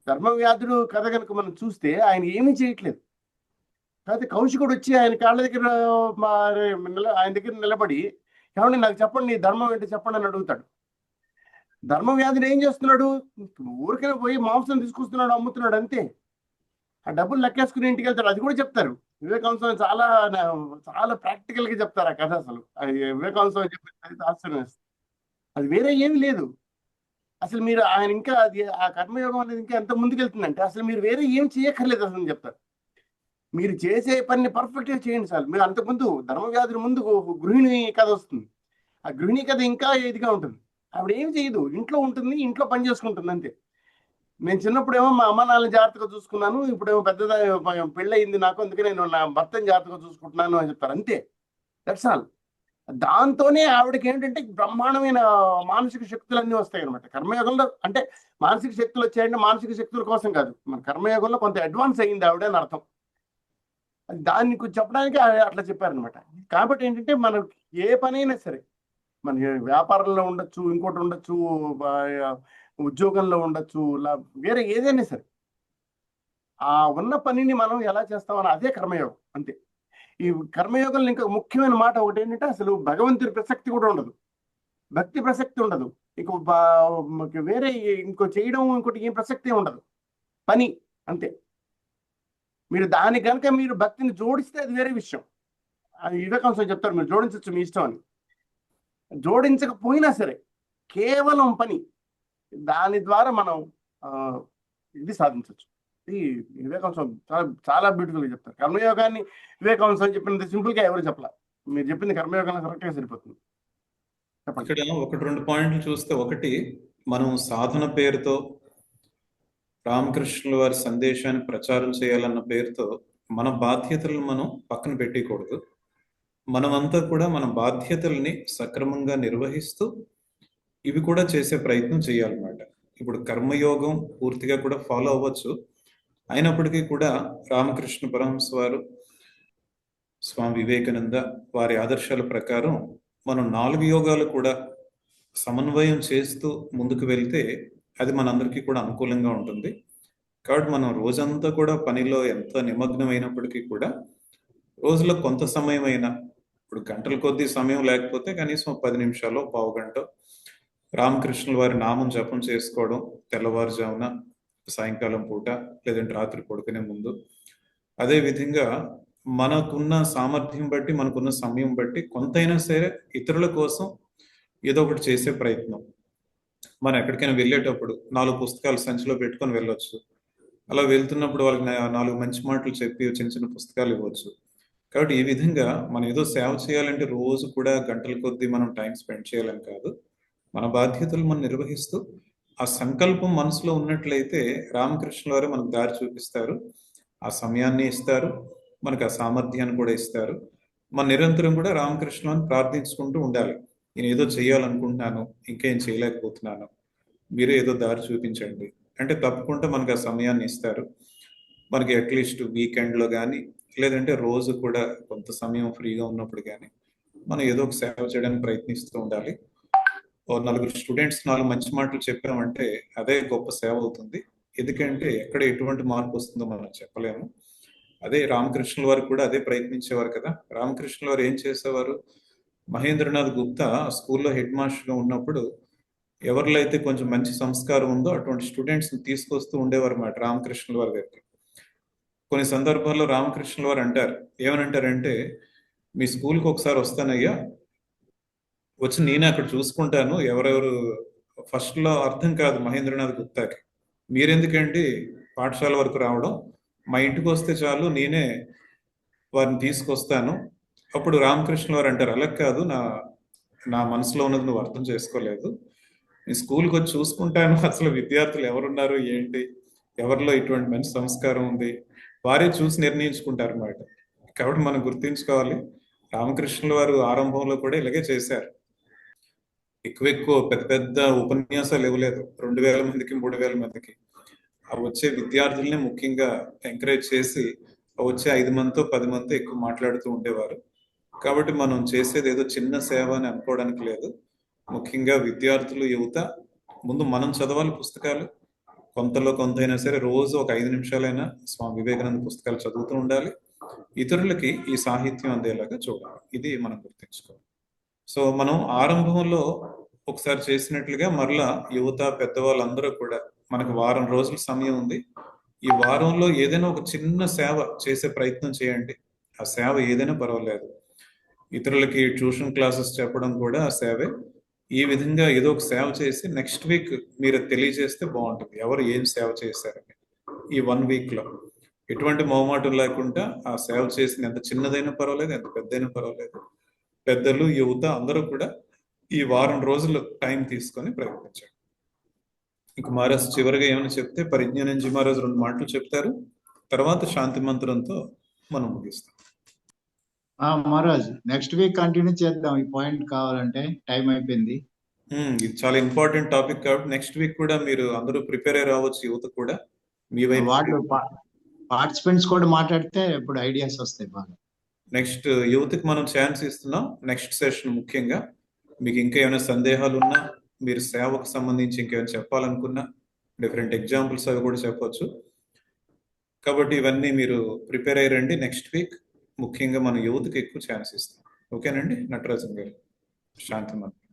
ధర్మవ్యాధుడు కథ కనుక మనం చూస్తే ఆయన ఏమీ చేయట్లేదు, కాకపోతే కౌశికుడు వచ్చి ఆయన కాళ్ళ దగ్గర ఆయన దగ్గర నిలబడి ఏమండి నాకు చెప్పండి, నీ ధర్మం ఏంటి చెప్పండి అని అడుగుతాడు. ధర్మ వ్యాధిని ఏం చేస్తున్నాడు? ఊరికే పోయి మాంసం తీసుకొస్తున్నాడు, అమ్ముతున్నాడు అంతే. ఆ డబ్బులు లెక్కేసుకుని ఇంటికి వెళ్తాడు. అది కూడా చెప్తారు వివేకానంద చాలా చాలా ప్రాక్టికల్ గా చెప్తారు ఆ కథ. అసలు అది వివేకానంద చెప్పేది ఆశ్చర్యం వేస్తుంది. అది వేరే ఏమీ లేదు. అసలు మీరు ఆయన ఇంకా అది ఆ కర్మయోగం అనేది ఇంకా ఎంత ముందుకెళ్తుందంటే అసలు మీరు వేరే ఏం చేయక్కర్లేదు అసలు అని చెప్తారు. మీరు చేసే పని పర్ఫెక్ట్ గా చేయండి సార్. మీరు అంతకుముందు ధర్మవ్యాధుల ముందు గృహిణి కథ వస్తుంది. ఆ గృహిణి కథ ఇంకా ఇదిగా ఉంటుంది. ఆవిడ ఏం చేయదు, ఇంట్లో ఉంటుంది, ఇంట్లో పని చేసుకుంటుంది అంతే. నేను చిన్నప్పుడేమో మా అమ్మ నాన్నని జాగ్రత్తగా చూసుకున్నాను, ఇప్పుడేమో పెళ్ళి అయింది నాకు, అందుకే నేను నా భర్తని జాగ్రత్తగా చూసుకుంటున్నాను అని చెప్తారు అంతే. That's all. దాంతోనే ఆవిడకి ఏంటంటే బ్రహ్మాండమైన మానసిక శక్తులన్నీ వస్తాయి అనమాట కర్మయోగంలో. అంటే మానసిక శక్తులు వచ్చాయంటే మానసిక శక్తుల కోసం కాదు, మన కర్మయోగంలో కొంత అడ్వాన్స్ అయ్యింది ఆవిడ అని అర్థం. దాన్ని చెప్పడానికి అట్లా చెప్పారనమాట. కాబట్టి ఏంటంటే మనం ఏ పనైనా సరే, మన వ్యాపారంలో ఉండొచ్చు, ఇంకోటి ఉండొచ్చు, ఉద్యోగంలో ఉండొచ్చు, వేరే ఏదైనా సరే ఆ ఉన్న పనిని మనం ఎలా చేస్తామని అదే కర్మయోగం అంతే. ఈ కర్మయోగంలో ఇంకా ముఖ్యమైన మాట ఒకటి ఏంటంటే అసలు భగవంతుడి ప్రసక్తి కూడా ఉండదు, భక్తి ప్రసక్తి ఉండదు, వేరే ఇంకో చేయడం ఇంకోటి ఏం ప్రసక్తి ఉండదు, పని అంతే. మీరు దాని కనుక మీరు భక్తిని జోడిస్తే అది వేరే విషయం. అది వివేకానంద చెప్తారు మీరు జోడించవచ్చు మీ ఇష్టం అని. జోడించకపోయినా సరే కేవలం పని, దాని ద్వారా మనం ఇది సాధించవచ్చు. ఇది వివేకానంద చాలా చాలా బ్యూటిఫుల్గా చెప్తారు. కర్మయోగాన్ని వివేకానంద చెప్పినంత సింపుల్గా ఎవరు చెప్పాల. మీరు చెప్పింది కర్మయోగాన్ని కరెక్ట్గా సరిపోతుంది. చెప్పండి. ఇక్కడ ఒకటి రెండు పాయింట్లు చూస్తే, ఒకటి, మనం సాధన పేరుతో రామకృష్ణుల వారి సందేశాన్ని ప్రచారం చేయాలన్న పేరుతో మన బాధ్యతలను మనం పక్కన పెట్టకూడదు. మనమంతా కూడా మన బాధ్యతల్ని సక్రమంగా నిర్వహిస్తూ ఇవి కూడా చేసే ప్రయత్నం చేయాలన్నమాట. ఇప్పుడు కర్మయోగం పూర్తిగా కూడా ఫాలో అవ్వచ్చు. అయినప్పటికీ కూడా రామకృష్ణ పరమహంస వారు, స్వామి వివేకానంద వారి ఆదర్శాల ప్రకారం మనం 4 యోగాలు కూడా సమన్వయం చేస్తూ ముందుకు వెళ్తే అది మనందరికీ కూడా అనుకూలంగా ఉంటుంది. కాబట్టి మనం రోజంతా కూడా పనిలో ఎంత నిమగ్నమైనప్పటికీ కూడా రోజులో కొంత సమయం అయినా, ఇప్పుడు గంటల కొద్దీ సమయం లేకపోతే కనీసం 10 నిమిషాలు, పావు గంట రామకృష్ణుల వారి నామం జపం చేసుకోవడం, తెల్లవారుజామున, సాయంకాలం పూట, లేదంటే రాత్రి పడుకునే ముందు. అదే విధంగా మనకున్న సామర్థ్యం బట్టి, మనకున్న సమయం బట్టి కొంతైనా సరే ఇతరుల కోసం ఏదో ఒకటి చేసే ప్రయత్నం. మనం ఎక్కడికైనా వెళ్ళేటప్పుడు 4 పుస్తకాలు సంచిలో పెట్టుకొని వెళ్ళొచ్చు. అలా వెళ్తున్నప్పుడు వాళ్ళకి 4 మంచి మాటలు చెప్పి చిన్న చిన్న పుస్తకాలు ఇవ్వచ్చు. కాబట్టి ఈ విధంగా మనం ఏదో సేవ చేయాలంటే రోజు కూడా గంటల కొద్దీ మనం టైం స్పెండ్ చేయాలని కాదు. మన బాధ్యతలు మనం నిర్వహిస్తూ ఆ సంకల్పం మనసులో ఉన్నట్లయితే రామకృష్ణుల వారు మనకు దారి చూపిస్తారు, ఆ సమయాన్ని ఇస్తారు, మనకు ఆ సామర్థ్యాన్ని కూడా ఇస్తారు. మన నిరంతరం కూడా రామకృష్ణుని ప్రార్థించుకుంటూ ఉండాలి. నేను ఏదో చేయాలనుకుంటున్నాను, ఇంకేం చేయలేకపోతున్నాను, మీరే ఏదో దారి చూపించండి అంటే తప్పకుండా మనకు ఆ సమయాన్ని ఇస్తారు. మనకి అట్లీస్ట్ వీకెండ్లో కానీ, లేదంటే రోజు కూడా కొంత సమయం ఫ్రీగా ఉన్నప్పుడు కానీ మనం ఏదో ఒక సేవ చేయడానికి ప్రయత్నిస్తూ ఉండాలి. 4 స్టూడెంట్స్ 4 మంచి మాటలు చెప్పామంటే అదే గొప్ప సేవ అవుతుంది. ఎందుకంటే ఎక్కడ ఎటువంటి మార్పు వస్తుందో మనం చెప్పలేము. అదే రామకృష్ణుల వారు కూడా అదే ప్రయత్నించేవారు కదా. రామకృష్ణుల వారు ఏం చేసేవారు, మహేంద్రనాథ్ గుప్తా స్కూల్లో హెడ్ మాస్టర్గా ఉన్నప్పుడు ఎవరిలో అయితే కొంచెం మంచి సంస్కారం ఉందో అటువంటి స్టూడెంట్స్ని తీసుకొస్తూ ఉండేవారు అన్నమాట రామకృష్ణుల వారి దగ్గరికి. కొన్ని సందర్భాల్లో రామకృష్ణుల వారు అంటారు, ఏమనంటారంటే, మీ స్కూల్కి ఒకసారి వస్తానయ్యా, వచ్చి నేనే అక్కడ చూసుకుంటాను, ఎవరెవరు ఫస్ట్లో అర్థం కాదు మహేంద్రనాథ్ గుప్తాకి, మీరెందుకండి పాఠశాల వరకు రావడం, మా ఇంటికి వస్తే చాలు, నేనే వారిని తీసుకొస్తాను. అప్పుడు రామకృష్ణ వారు అంటారు, అలా కాదు, నా మనసులో ఉన్నది నువ్వు అర్థం చేసుకోలేదు, నీ స్కూల్కి వచ్చి చూసుకుంటాను, అసలు విద్యార్థులు ఎవరున్నారు ఏంటి, ఎవరిలో ఇటువంటి మంచి సంస్కారం ఉంది, వారే చూసి నిర్ణయించుకుంటారు అన్నమాట. కాబట్టి మనం గుర్తించుకోవాలి, రామకృష్ణుల వారు ఆరంభంలో కూడా ఇలాగే చేశారు. ఎక్కువ పెద్ద పెద్ద ఉపన్యాసాలు ఇవ్వలేదు, 2000 మందికి 3000 మందికి. ఆ వచ్చే విద్యార్థుల్ని ముఖ్యంగా ఎంకరేజ్ చేసి వచ్చే 5 మందితో 10 మందితో ఎక్కువ మాట్లాడుతూ ఉండేవారు. కాబట్టి మనం చేసేది ఏదో చిన్న సేవ అని అనుకోవడానికి లేదు. ముఖ్యంగా విద్యార్థులు, యువత ముందు మనం చదవాలి పుస్తకాలు, కొంతలో కొంత అయినా సరే రోజు ఒక 5 నిమిషాలైనా స్వామి వివేకానంద పుస్తకాలు చదువుతూ ఉండాలి. ఇతరులకి ఈ సాహిత్యం అందేలాగా చూడాలి. ఇది మనం గుర్తుంచుకోవాలి. సో మనం ఆరంభంలో ఒకసారి చేసినట్లుగా మరలా యువత పెద్దవాళ్ళందరూ కూడా మనకు వారం రోజుల సమయం ఉంది. ఈ వారంలో ఏదైనా ఒక చిన్న సేవ చేసే ప్రయత్నం చేయండి. ఆ సేవ ఏదైనా పర్వాలేదు. ఇతరులకి ట్యూషన్ క్లాసెస్ చెప్పడం కూడా ఆ సేవే. ఈ విధంగా ఏదో ఒక సేవ చేసి నెక్స్ట్ వీక్ మీరు తెలియజేస్తే బాగుంటుంది ఎవరు ఏం సేవ చేశారని. ఈ 1 వీక్ లో ఎటువంటి మొహమాటం లేకుండా ఆ సేవ చేసిన ఎంత చిన్నదైనా పర్వాలేదు, ఎంత పెద్దైనా పర్వాలేదు, పెద్దలు యువత అందరూ కూడా ఈ వారం రోజులు టైం తీసుకొని ప్రయత్నించండి. ఇంక మహారాజ్ చివరిగా ఏమైనా చెప్తే పరిజ్ఞానంజీ మహారాజ్ 2 మాటలు చెప్తారు. తర్వాత శాంతి మంత్రంతో మనం ముగిస్తాం. మహారాజ్ నెక్స్ట్ వీక్ కంటిన్యూ చేద్దాం. ఈ పాయింట్ కావాలంటే టైం అయిపోయింది. ఇది చాలా ఇంపార్టెంట్ టాపిక్ కాబట్టి నెక్స్ట్ వీక్ కూడా మీరు అందరూ ప్రిపేర్ అయ్యి రావచ్చు. యువత కూడా మీ వైపు వాళ్ళు పార్టిసిపెంట్స్ కూడా మాట్లాడితే ఇప్పుడు ఐడియాస్ వస్తాయి బాగా. నెక్స్ట్ యువతకి మనం ఛాన్స్ ఇస్తున్నాం. నెక్స్ట్ సెషన్ ముఖ్యంగా మీకు ఇంకా ఏమైనా సందేహాలు ఉన్నా, మీరు సేవకు సంబంధించి ఇంకేమైనా చెప్పాలనుకున్నా, డిఫరెంట్ ఎగ్జాంపుల్స్ అవి కూడా చెప్పొచ్చు. కాబట్టి ఇవన్నీ మీరు ప్రిపేర్ అయ్యి రండి. నెక్స్ట్ వీక్ ముఖ్యంగా మన యువతకి ఎక్కువ ఛాన్స్ ఇస్తాం. ఓకేనండి నటరాజన్ గారు? శాంతి మంత్రం.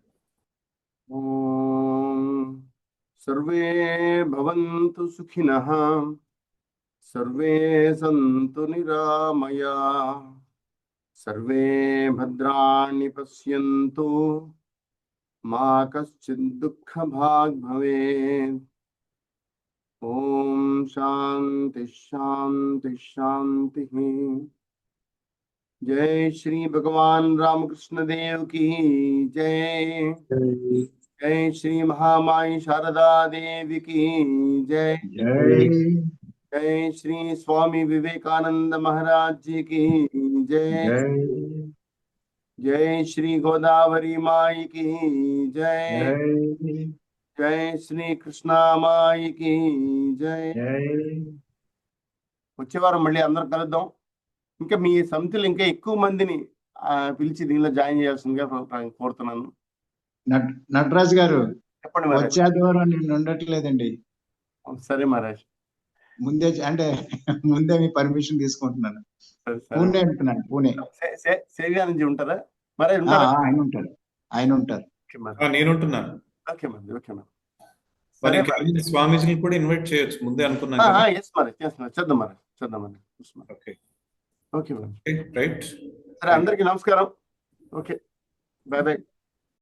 ఓం సర్వే భవంతు సుఖినః, సర్వే సంతు నిరామయా, సర్వే భద్రాణి పశ్యంతు, మా కశ్చిద్ దుఃఖభాగ్ భవేత్. ఓం శాంతి శాంతి శాంతి. जय श्री भगवान रामकृष्ण देव की जय। जय श्री महामाई शारदा देवी की जय। जय श्री स्वामी विवेकानंद महाराज जी की जय। जय श्री गोदावरी माई की जय। जय श्री कृष्णा माई की जय। వచ్చే వారం మళ్ళీ అందరం కలుద్దాం. ఇంకా మీ సమితిలో ఇంకా ఎక్కువ మందిని పిలిచి దీనిలో జాయిన్ చేయాల్సిందిగా కోరుతున్నాను. నటరాజ్ గారు చెప్పండి వచ్చే ఆదివారం నేను ఉండట్లేదండి. సరే మహారాజ్. ముందే మీ పర్మిషన్ తీసుకుంటున్నాను. పూణే అంటున్నాను. పూణే సేవ్యా నుంచి ఉంటారా మహారాజ్? ఆయన ఉంటారు. నేను ఉంటున్నాను. ఓకే మరి. ఓకే మరి. స్వామీజీని కూడా ఇన్వైట్ చేయొచ్చు ముందే అనుకున్నాను. చేద్దాం మరి. ఓకే ఓకే మరి. రైట్. సరే అందరికి నమస్కారం. Okay bye bye.